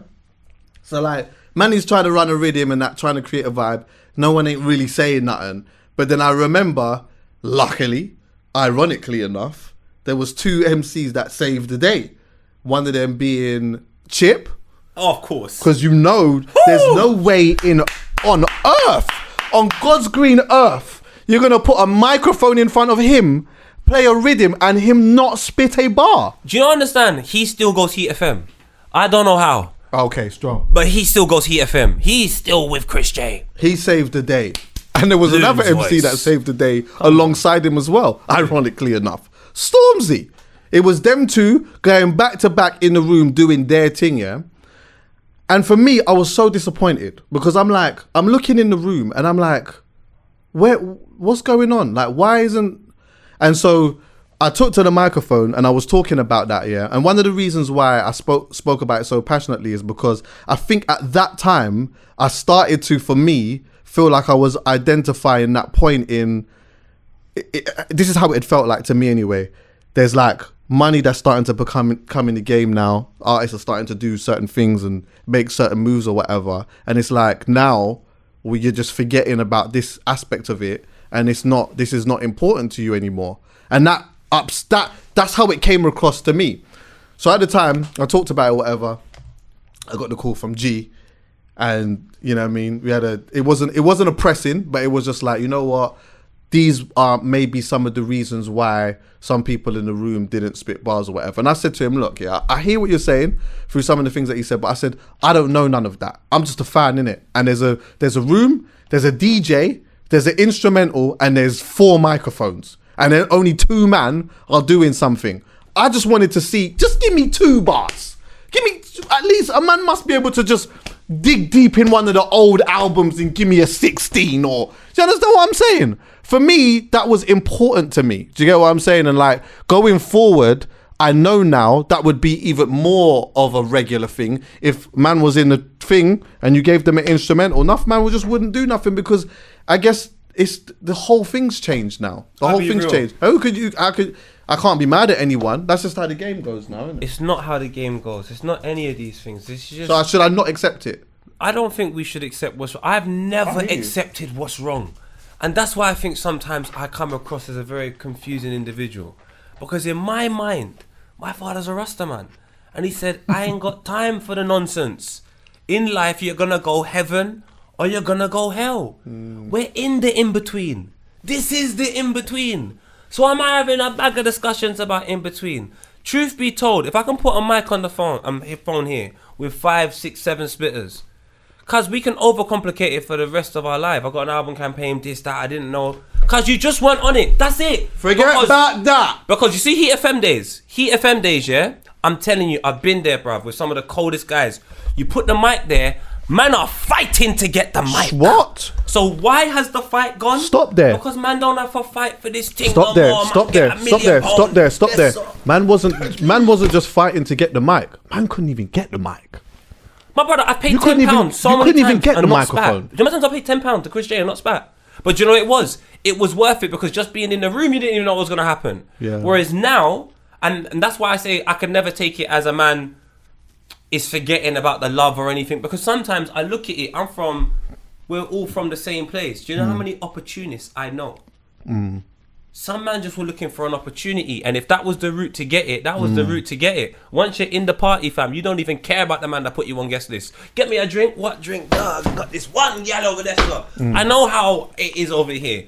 Speaker 2: So like, Manny's trying to run a rhythm and that, trying to create a vibe. No one ain't really saying nothing. But then I remember, luckily, ironically enough, there was 2 MCs that saved the day. One of them being Chip.
Speaker 1: Oh, of course.
Speaker 2: Because you know, there's no way on earth, on God's green earth, you're going to put a microphone in front of him, play a rhythm, and him not spit a bar.
Speaker 1: Do you understand? He still goes Heat FM. I don't know how.
Speaker 2: Okay, strong.
Speaker 1: But he still goes Heat FM. He's still with Chris J.
Speaker 2: He saved the day. And there was another MC that saved the day alongside him as well, ironically enough. Stormzy. It was them two going back to back in the room doing their thing, yeah? And for me, I was so disappointed because I'm like, I'm looking in the room and I'm like, what's going on? Like, why isn't... And so I took to the microphone and I was talking about that, yeah. And one of the reasons why I spoke about it so passionately is because I think at that time I started to, for me, feel like I was identifying that point in. This is how it felt like to me anyway. There's like money that's starting to come in the game now. Artists are starting to do certain things and make certain moves or whatever. And it's like now you're just forgetting about this aspect of it, and this is not important to you anymore. And that's how it came across to me. So at the time, I talked about it, whatever. I got the call from G, and you know what I mean. We had it wasn't a pressing, but it was just like, you know what, these are maybe some of the reasons why some people in the room didn't spit bars or whatever. And I said to him, look, yeah, I hear what you're saying through some of the things that he said, but I said, I don't know none of that. I'm just a fan, innit? And there's a room, there's a DJ, there's an instrumental, and there's 4 microphones. And then only 2 men are doing something. I just wanted to see, just give me 2 bars. Give me, at least a man must be able to just dig deep in one of the old albums and give me a 16 or, do you understand what I'm saying? For me, that was important to me. Do you get what I'm saying? And like, going forward, I know now that would be even more of a regular thing. If man was in the thing and you gave them an instrumental, enough man just wouldn't do nothing, because I guess it's the whole thing's changed now. The whole thing's changed. I can't be mad at anyone. That's just how the game goes now, isn't it?
Speaker 1: It's not how the game goes. It's not any of these things. It's just.
Speaker 2: So should I not accept it?
Speaker 1: I don't think we should accept what's wrong. I've never accepted what's wrong. And that's why I think sometimes I come across as a very confusing individual. Because in my mind, my father's a Rasta man. And he said, I ain't got time for the nonsense. In life, you're going to go heaven or you're going to go hell. We're in the in-between. This is the in-between. So am I having a bag of discussions about in-between? Truth be told, if I can put a mic on the phone here with 5, 6, 7 spitters, because we can overcomplicate it for the rest of our life. I got an album campaign, this, that, I didn't know. Because you just weren't on it. That's it.
Speaker 2: Forget about that.
Speaker 1: Because you see Heat FM days, yeah? I'm telling you, I've been there, bruv, with some of the coldest guys. You put the mic there, man are fighting to get the mic.
Speaker 2: What?
Speaker 1: So why has the fight gone?
Speaker 2: Stop there.
Speaker 1: Because man don't have to fight for this thing.
Speaker 2: Stop there. Man wasn't just fighting to get the mic. Man couldn't even get the mic.
Speaker 1: My brother, I paid £10 so many times.
Speaker 2: You couldn't even get the microphone.
Speaker 1: Do you know how many times I paid £10 to Chris J and not spat? But do you know what it was? It was worth it, because just being in the room, you didn't even know what was going to happen.
Speaker 2: Yeah.
Speaker 1: Whereas now, and that's why I say I could never take it as a man is forgetting about the love or anything, because sometimes I look at it, we're all from the same place. Do you know how many opportunists I know? Some man just were looking for an opportunity, and if that was the route to get it, that was the route to get it. Once you're in the party, fam, you don't even care about the man that put you on guest list. Get me a drink. What drink? Dog, got this one gal over there, sir. I know how it is over here.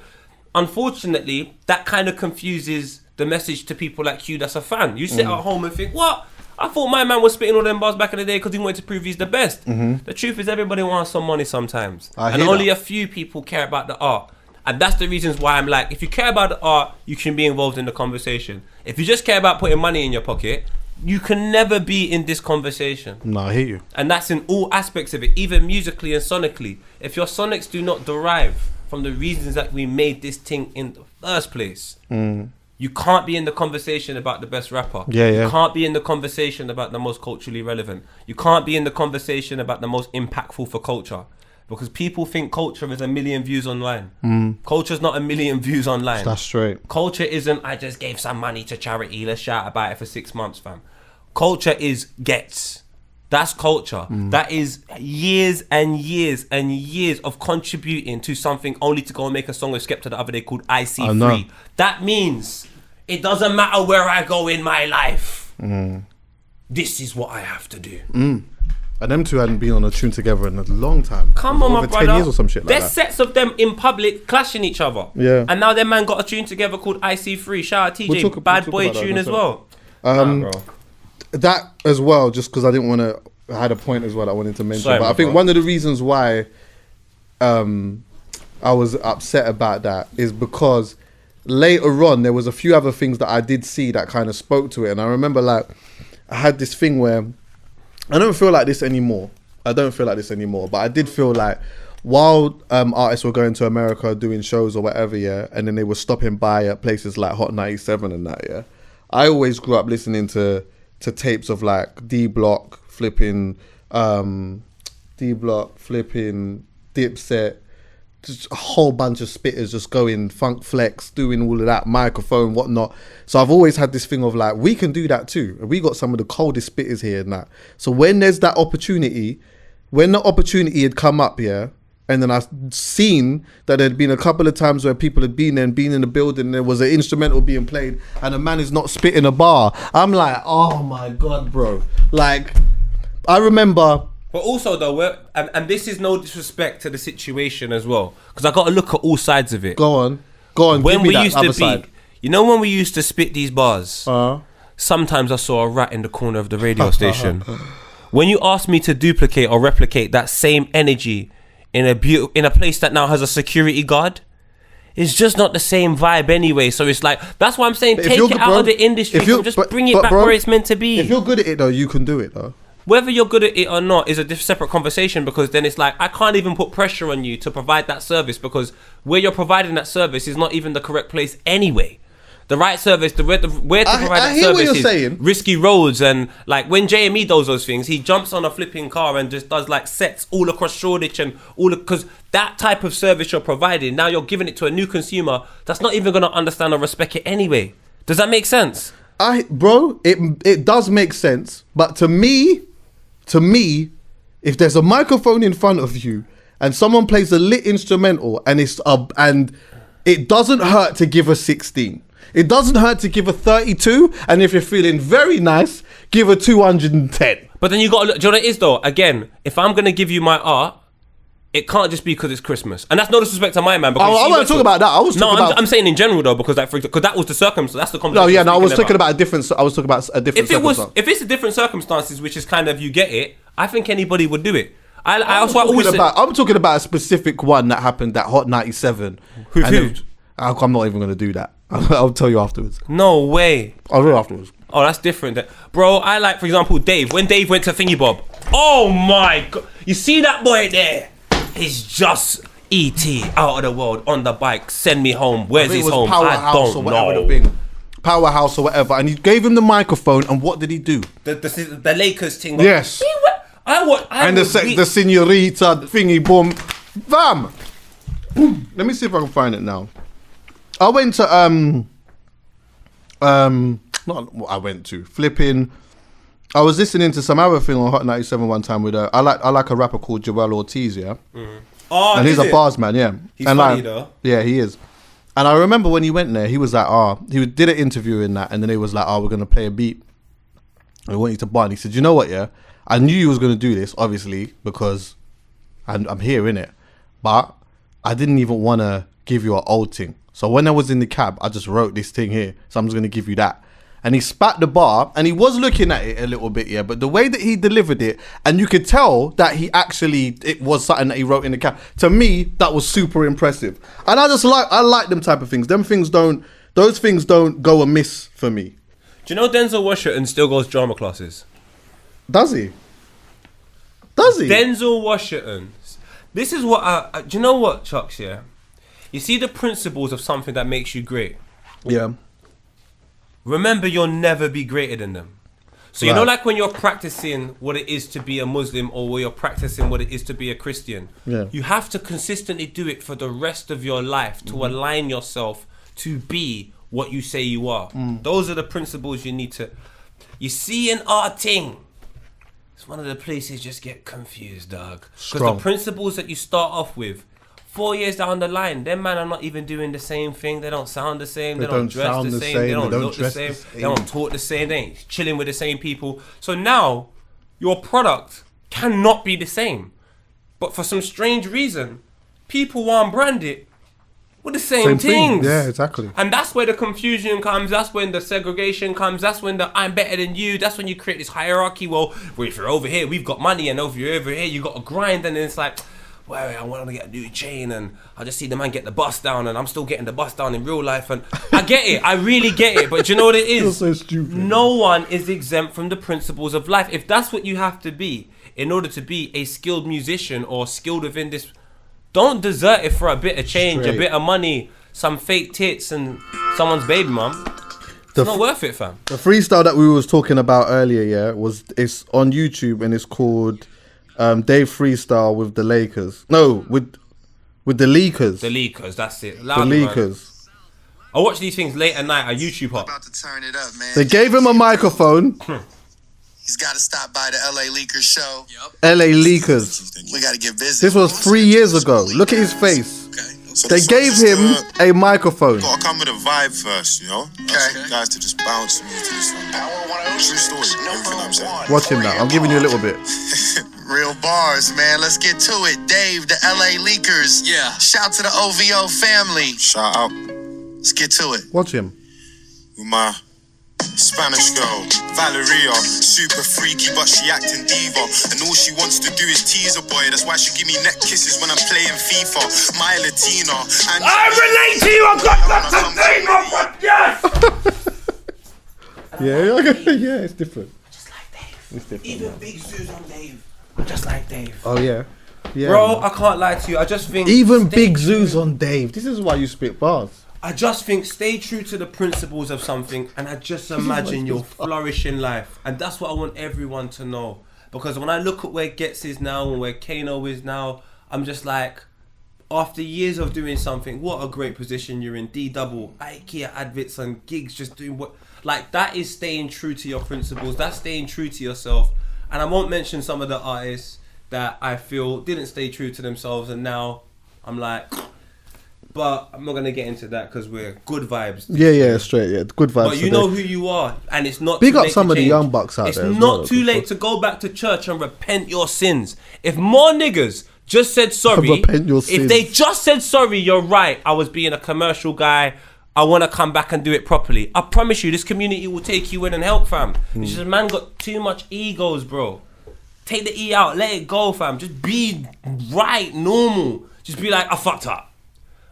Speaker 1: Unfortunately, that kind of confuses the message to people like you that's a fan. You sit at home and think, what? I thought my man was spitting all them bars back in the day because he wanted to prove he's the best. The truth is, everybody wants some money sometimes. And only a few people care about the art. And that's the reasons why I'm like, if you care about the art, you can be involved in the conversation. If you just care about putting money in your pocket, you can never be in this conversation.
Speaker 2: No, I hear you.
Speaker 1: And that's in all aspects of it, even musically and sonically. If your sonics do not derive from the reasons that we made this thing in the first place, you can't be in the conversation about the best rapper. You can't be in the conversation about the most culturally relevant. You can't be in the conversation about the most impactful for culture. Because people think culture is 1 million views online. Culture's not 1 million views online.
Speaker 2: That's straight.
Speaker 1: Culture isn't, I just gave some money to charity, let's shout about it for 6 months, fam. Culture is gets. That's culture. That is years and years and years of contributing to something only to go and make a song with Skepta the other day called I See Free. That means it doesn't matter where I go in my life. This is what I have to do.
Speaker 2: And them two hadn't been on a tune together in a long time.
Speaker 1: Come on, my brother.
Speaker 2: 10 years or some shit like
Speaker 1: There's
Speaker 2: that.
Speaker 1: sets of them in public clashing each other.
Speaker 2: Yeah.
Speaker 1: And now their man got a tune together called I See Free. Shout out TJ. Bad boy tune as well.
Speaker 2: That as well, just because I didn't want to... I had a point as well I wanted to mention.
Speaker 1: Sorry,
Speaker 2: but I think one of the reasons why I was upset about that is because later on, there was a few other things that I did see that kind of spoke to it. And I remember, like, I had this thing where... I don't feel like this anymore. But I did feel like while artists were going to America doing shows or whatever, and then they were stopping by at places like Hot 97 and that, I always grew up listening to tapes of like D-Block flipping, Dipset, just a whole bunch of spitters just going Funk Flex, doing all of that, microphone, whatnot. So I've always had this thing of like, we can do that too. We got some of the coldest spitters here and that. So when there's that opportunity, when the opportunity had come up, and then I've seen that there'd been a couple of times where people had been there and been in the building, there was an instrumental being played and a man is not spitting a bar. I'm like, oh my God, bro. Like, I remember...
Speaker 1: But also though, and this is no disrespect to the situation as well, because I got to look at all sides of it.
Speaker 2: Go on. Go on,
Speaker 1: when
Speaker 2: give me
Speaker 1: we
Speaker 2: that
Speaker 1: used
Speaker 2: other
Speaker 1: to
Speaker 2: side.
Speaker 1: be, you know, when we used to spit these bars, sometimes I saw a rat in the corner of the radio station. When you ask me to duplicate or replicate that same energy in a place that now has a security guard, it's just not the same vibe anyway. So it's like, that's why I'm saying take it out of the industry and just bring it back where it's meant to be.
Speaker 2: If you're good at it though, you can do it though.
Speaker 1: Whether you're good at it or not is a separate conversation, because then it's like, I can't even put pressure on you to provide that service, because where you're providing that service is not even the correct place anyway. The right service, where to provide that service is
Speaker 2: saying.
Speaker 1: Risky roads. And like when JME does those things, he jumps on a flipping car and just does like sets all across Shoreditch and because that type of service you're providing, now you're giving it to a new consumer that's not even going to understand or respect it anyway. Does that make sense?
Speaker 2: Bro, it does make sense. But to me, if there's a microphone in front of you and someone plays a lit instrumental and it doesn't hurt to give a 16. It doesn't hurt to give a 32, and if you're feeling very nice, give a 210.
Speaker 1: But then you got to look, do you know what it is though? Again, if I'm going to give you my art, it can't just be because it's Christmas. And that's no disrespect to my man. Because
Speaker 2: I wasn't talking about that.
Speaker 1: I'm saying in general though, because that was the circumstance. That's the conversation.
Speaker 2: No, yeah, no, I was talking about a different circumstance.
Speaker 1: If it's a different circumstances, which is kind of, you get it, I think anybody would do it. I'm
Speaker 2: talking about a specific one that happened at Hot 97.
Speaker 1: Who?
Speaker 2: I'm not even going to do that. I'll tell you afterwards.
Speaker 1: No way.
Speaker 2: I'll do it afterwards.
Speaker 1: Oh, that's different. Bro, I like, for example, Dave. When Dave went to Thingy Bob. Oh my God. You see that boy there? He's just E.T. out of the world on the bike. Send me home. Where's his home? I don't know.
Speaker 2: Powerhouse or whatever. And he gave him the microphone, and what did he do?
Speaker 1: The Lakers thing.
Speaker 2: Yes. The senorita thingy boom. Bam. Let me see if I can find it now. I went to flipping. I was listening to some other thing on Hot 97 one time with I like a rapper called Joel Ortiz, yeah. Mm.
Speaker 1: Oh,
Speaker 2: and he's a bars man, yeah.
Speaker 1: He's funny though.
Speaker 2: Yeah, he is. And I remember when he went there, he was like, he did an interview in that, and then he was like, we're gonna play a beat. I want you to bar. And he said, you know what, yeah, I knew you was gonna do this, obviously, because I'm here in it, but I didn't even want to give you an old thing. So when I was in the cab, I just wrote this thing here. So I'm just going to give you that. And he spat the bar, and he was looking at it a little bit, yeah. But the way that he delivered it, and you could tell that it was something that he wrote in the cab. To me, that was super impressive. And I like them type of things. Those things don't go amiss for me.
Speaker 1: Do you know Denzel Washington still goes drama classes?
Speaker 2: Does he?
Speaker 1: Denzel Washington. This is what do you know what, Chucks, yeah? You see the principles of something that makes you great.
Speaker 2: Yeah.
Speaker 1: Remember, you'll never be greater than them. So you know, like when you're practicing what it is to be a Muslim, or where you're practicing what it is to be a Christian, you have to consistently do it for the rest of your life to align yourself to be what you say you are. Those are the principles you need to. You see in our thing, it's one of the places just get confused, dog. Because the principles that you start off with, 4 years down the line, them man are not even doing the same thing. They don't sound the same. They don't dress the same. They don't look the same. They don't talk the same. They ain't chilling with the same people. So now, your product cannot be the same. But for some strange reason, people want to brand it with the same things.
Speaker 2: Yeah, exactly.
Speaker 1: And that's where the confusion comes. That's when the segregation comes. That's when the I'm better than you. That's when you create this hierarchy. Well, if you're over here, we've got money. And if you're over here, you got to grind. And then it's like, well, I want to get a new chain, and I just see the man get the bus down, and I'm still getting the bus down in real life. And I get it. I really get it. But do you know what it is?
Speaker 2: You're so stupid.
Speaker 1: No one is exempt from the principles of life. If that's what you have to be in order to be a skilled musician or skilled within this, don't desert it for a bit of change, a bit of money, some fake tits, and someone's baby mum. It's not worth it, fam.
Speaker 2: The freestyle that we was talking about earlier, yeah, it's on YouTube, and it's called Dave Freestyle with the Lakers. No, with the Leakers.
Speaker 1: The Leakers, that's it.
Speaker 2: The Leakers.
Speaker 1: Man. I watch these things late at night. I YouTube hop.
Speaker 4: About to turn it up, man.
Speaker 2: They gave him a microphone.
Speaker 4: He's got to stop by the LA Leakers show.
Speaker 2: LA Leakers.
Speaker 4: We got to get busy.
Speaker 2: This was 3 years ago. Look at his face.
Speaker 4: Okay. So
Speaker 2: they gave him a microphone.
Speaker 5: Gotta come with a vibe first, you know?
Speaker 4: Okay.
Speaker 5: Guys to just bounce me to this one. True story, everything I'm saying.
Speaker 2: Watch him now. I'm giving you a little bit.
Speaker 4: Real bars, man. Let's get to it. Dave, the LA Leakers.
Speaker 5: Yeah.
Speaker 4: Shout to the OVO family.
Speaker 5: Shout out.
Speaker 4: Let's get to it.
Speaker 2: Watch him.
Speaker 5: With my Spanish girl, Valeria, super freaky, but she acting diva. And all she wants to do is tease a boy. That's why she give me neck kisses when I'm playing FIFA. My Latina. And
Speaker 1: I relate to you. I got that to say, yes.
Speaker 2: Yeah, it's different.
Speaker 1: Just like Dave.
Speaker 2: It's different.
Speaker 1: Even Big Zoo's on Dave. I'm just like Dave.
Speaker 2: Oh yeah. Yeah.
Speaker 1: Bro, I can't lie to you. I just think
Speaker 2: Even
Speaker 1: stay
Speaker 2: Big
Speaker 1: true.
Speaker 2: Zoo's on Dave. This is why you spit bars.
Speaker 1: I just think stay true to the principles of something, and I just imagine you'll flourish in life, and that's what I want everyone to know. Because when I look at where Getz is now and where Kano is now, I'm just like, after years of doing something, what a great position you're in. D-double, IKEA adverts and gigs, just doing what, like that is staying true to your principles. That's staying true to yourself. And I won't mention some of the artists that I feel didn't stay true to themselves, and now I'm like. But I'm not going to get into that because we're good vibes.
Speaker 2: Yeah, straight, yeah. Good vibes.
Speaker 1: But you know who you are, and it's not
Speaker 2: Big
Speaker 1: too
Speaker 2: up
Speaker 1: late
Speaker 2: some
Speaker 1: to
Speaker 2: of the
Speaker 1: change.
Speaker 2: young bucks out
Speaker 1: it's
Speaker 2: there as
Speaker 1: not
Speaker 2: well,
Speaker 1: too late to go back to church and repent your sins. If more niggas just said sorry,
Speaker 2: Repent your
Speaker 1: if
Speaker 2: sins.
Speaker 1: they just said sorry, you're right, I was being a commercial guy, I want to come back and do it properly. I promise you, this community will take you in and help, fam. It's just man got too much egos, bro. Take the E out, let it go, fam. Just be right, normal. Just be like, I fucked up.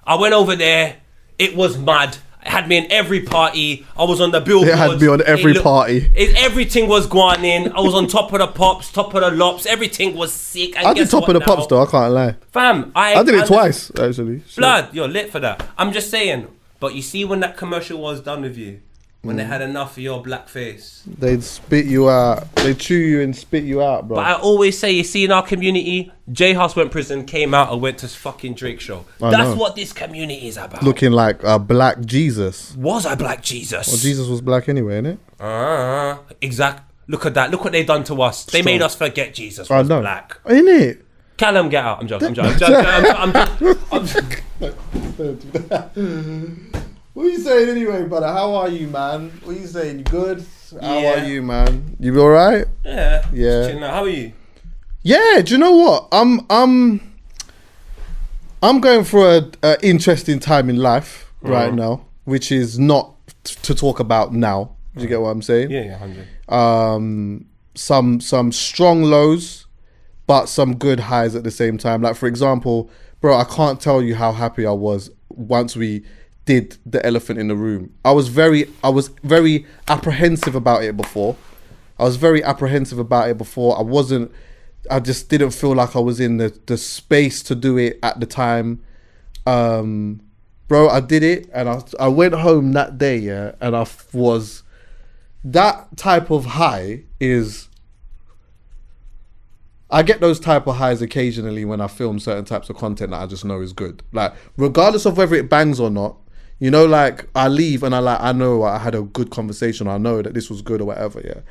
Speaker 1: I went over there, it was mad. It had me in every party. I was on the billboards.
Speaker 2: It had me on every party.
Speaker 1: Everything was going in. I was on top of the pops, top of the lops. Everything was sick. And
Speaker 2: I did top of the pops though, I can't lie.
Speaker 1: Fam,
Speaker 2: I did it twice, actually.
Speaker 1: Blood, you're lit for that. I'm just saying. But you see when that commercial was done with you, when they had enough of your black face.
Speaker 2: They'd spit you out. They chew you and spit you out, bro.
Speaker 1: But I always say, you see in our community, J House went prison, came out and went to fucking Drake show. That's what this community is about.
Speaker 2: Looking like a black Jesus.
Speaker 1: Was I black Jesus?
Speaker 2: Well, Jesus was black anyway, innit?
Speaker 1: Exact. Look at that. Look what they done to us. They made us forget Jesus
Speaker 2: I
Speaker 1: was
Speaker 2: know.
Speaker 1: black.
Speaker 2: Innit?
Speaker 1: CALUM, get out. I'm joking.
Speaker 2: What are you saying anyway, brother? How are you, man? What are you saying? You good? How
Speaker 1: Yeah.
Speaker 2: are you, man? You alright?
Speaker 1: Yeah.
Speaker 2: Yeah.
Speaker 1: Just chilling out. How are you?
Speaker 2: Yeah, do you know what? I'm going through a interesting time in life right now, which is not to talk about now. Do you get what I'm saying?
Speaker 1: Yeah, 100.
Speaker 2: Some strong lows, but some good highs at the same time. Like for example, bro, I can't tell you how happy I was once we did the elephant in the room. I was very apprehensive about it before. I just didn't feel like I was in the space to do it at the time. Bro, I did it and I went home that day, yeah, and I was, that type of high is, I get those type of highs occasionally when I film certain types of content that I just know is good. Like, regardless of whether it bangs or not, you know, like I leave and I know I had a good conversation. I know that this was good or whatever, yeah.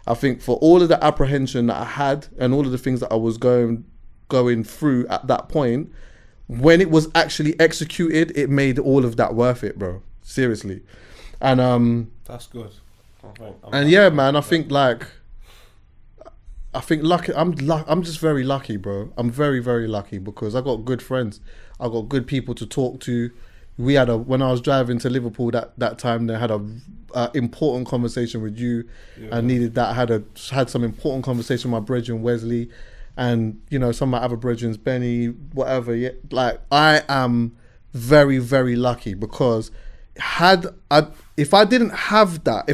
Speaker 2: I think for all of the apprehension that I had and all of the things that I was going through at that point, when it was actually executed, it made all of that worth it, bro. Seriously. And
Speaker 1: That's good.
Speaker 2: yeah, man, I think lucky. I'm just very lucky, bro. I'm very, very lucky because I got good friends. I got good people to talk to. We had when I was driving to Liverpool that time, they had a important conversation with you. I needed that. I had some important conversation with my brethren Wesley, and you know some of my other brethren, Benny, whatever. Yeah, like I am very, very lucky because if I didn't have that,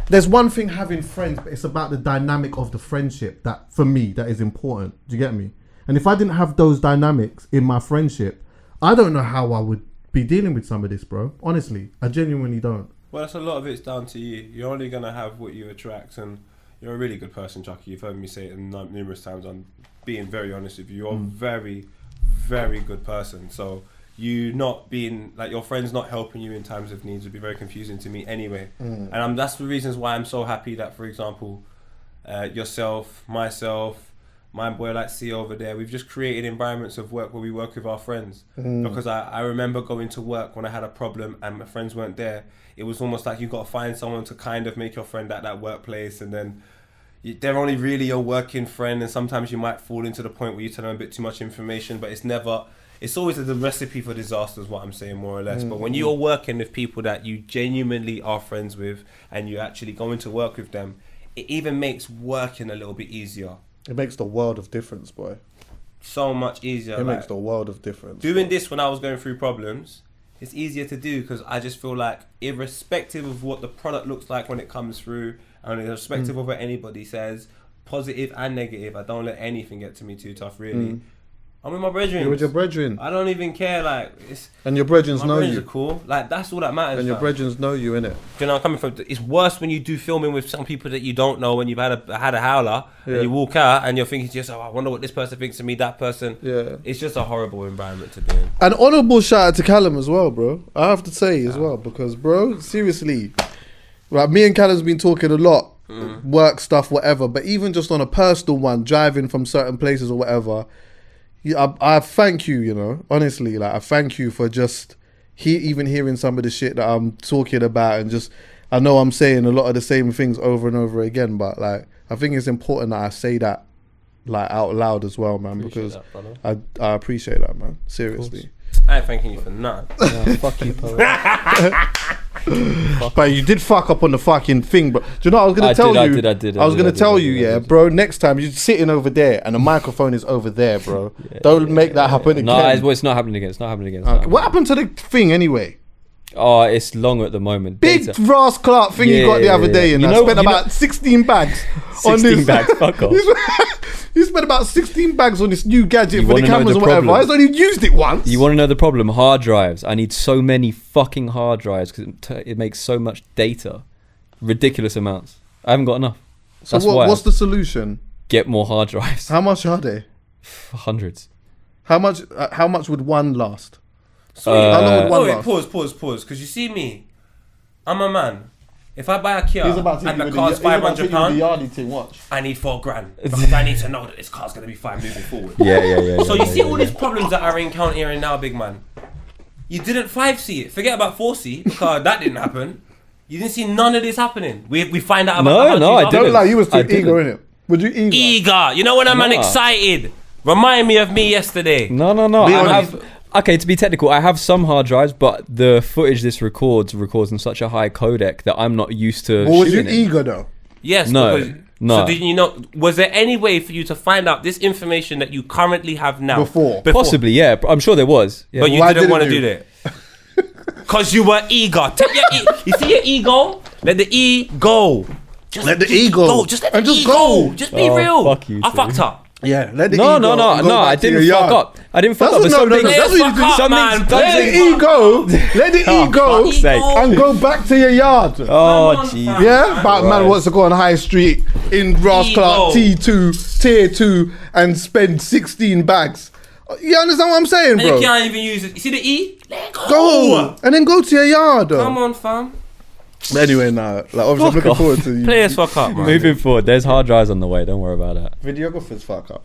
Speaker 2: there's one thing having friends, but it's about the dynamic of the friendship that for me that is important. Do you get me? And if I didn't have those dynamics in my friendship, I don't know how I would be dealing with some of this, bro. Honestly, I genuinely don't.
Speaker 1: Well, that's a lot of it's down to you. You're only going to have what you attract, and you're a really good person, Chuckie. You've heard me say it numerous times. I'm being very honest with you. You're a very, very good person. So you not being, like your friends not helping you in times of needs would be very confusing to me anyway. And that's the reasons why I'm so happy that, for example, yourself, myself, my boy like C over there, we've just created environments of work where we work with our friends. Because I remember going to work when I had a problem and my friends weren't there. It was almost like you got to find someone to kind of make your friend at that workplace, and then they're only really your working friend, and sometimes you might fall into the point where you tell them a bit too much information, but it's never it's always a recipe for disaster is what I'm saying, more or less. But when you're working with people that you genuinely are friends with and you actually go into work with them, it even makes working a little bit easier.
Speaker 2: It makes the world of difference, boy.
Speaker 1: So much easier.
Speaker 2: It makes the world of difference.
Speaker 1: Doing this when I was going through problems, it's easier to do because I just feel like, irrespective of what the product looks like when it comes through, and irrespective of what anybody says, positive and negative, I don't let anything get to me too tough, really. I'm with my brethren.
Speaker 2: You're with your brethren.
Speaker 1: I don't even care, like,
Speaker 2: and your brethren know
Speaker 1: my
Speaker 2: you.
Speaker 1: are cool. Like, that's all that matters.
Speaker 2: And your brethren know you, innit?
Speaker 1: You know, I'm coming from. It's worse when you do filming with some people that you don't know, and you've had a howler, and you walk out, and you're thinking to yourself, I wonder what this person thinks of me, that person.
Speaker 2: Yeah.
Speaker 1: It's just a horrible environment to be in.
Speaker 2: An honourable shout out to CALUM as well, bro. I have to say as well, because, bro, seriously, like, me and CALUM's been talking a lot, work stuff, whatever, but even just on a personal one, driving from certain places or whatever, I thank you, you know, honestly, like, I thank you for just even hearing some of the shit that I'm talking about, and just, I know I'm saying a lot of the same things over and over again, but, like, I think it's important that I say that, like, out loud as well, man, because I appreciate that, man, seriously.
Speaker 1: I ain't thanking you for nothing.
Speaker 3: Yeah, fuck you, poet.
Speaker 2: But you did fuck up on the fucking thing, bro. Do you know what I was gonna tell you? I was gonna tell you, bro. Next time you're sitting over there and the microphone is over there, bro. Don't make that happen again.
Speaker 3: No, it's not happening again. It's not happening again.
Speaker 2: Okay. What happened to the thing anyway?
Speaker 3: Oh, it's long at the moment.
Speaker 2: Big Ross Clark thing you got the other day, and I spent about 16 bags on this.
Speaker 3: 16 bags, fuck off.
Speaker 2: You spent about 16 bags on this new gadget for the cameras or whatever. I only used it once.
Speaker 3: You want to know the problem? Hard drives. I need so many fucking hard drives because it makes so much data. Ridiculous amounts. I haven't got enough.
Speaker 2: So what's the solution?
Speaker 3: Get more hard drives.
Speaker 2: How much are they?
Speaker 3: Hundreds.
Speaker 2: How much would one last?
Speaker 1: How long would one last? Pause. Because you see me, I'm a man. If I buy a Kia and the car's £500, I need $4,000 because I need to know that this car's going to be fine moving forward.
Speaker 3: Yeah.
Speaker 1: So you see all these problems that are encountering now, big man. You didn't 5C it. Forget about 4C because that didn't happen. You didn't see none of this happening. We find out about
Speaker 3: No, I didn't.
Speaker 2: Don't lie, you was too eager, innit? Would you eager?
Speaker 1: Eager. You know when I'm excited. Remind me of me yesterday.
Speaker 3: No. Okay, to be technical, I have some hard drives, but the footage this records in such a high codec that I'm not used to.
Speaker 2: Well, was you eager though?
Speaker 1: Yes.
Speaker 3: No.
Speaker 1: So did you know? Was there any way for you to find out this information that you currently have now?
Speaker 2: Before?
Speaker 3: Possibly, yeah. I'm sure there was. Yeah.
Speaker 1: But you didn't want to do that. Because you were eager. You see your ego? Let the E go.
Speaker 2: Just let the E go.
Speaker 1: Just let the E go. Just be real.
Speaker 3: Fuck you,
Speaker 1: I fucked up.
Speaker 2: Yeah, let the
Speaker 3: No,
Speaker 2: I
Speaker 3: didn't fuck up. I didn't fuck up.
Speaker 2: That's what you do, man. Let the E go. Let the E go and go back to your yard.
Speaker 3: Oh, jeez.
Speaker 2: Yeah, but man wants to go on High Street in Ross Clark T2 Tier 2 and spend 16 bags. You understand what I'm saying, bro?
Speaker 1: And you can't even use it. You see the E? Let it
Speaker 2: go. And then go to your yard.
Speaker 1: Come on, fam.
Speaker 2: Anyway, now, like, obviously, I'm looking forward to you.
Speaker 1: Players fuck up, man.
Speaker 3: Moving forward, there's hard drives on the way. Don't worry about that.
Speaker 2: Videographers fuck up.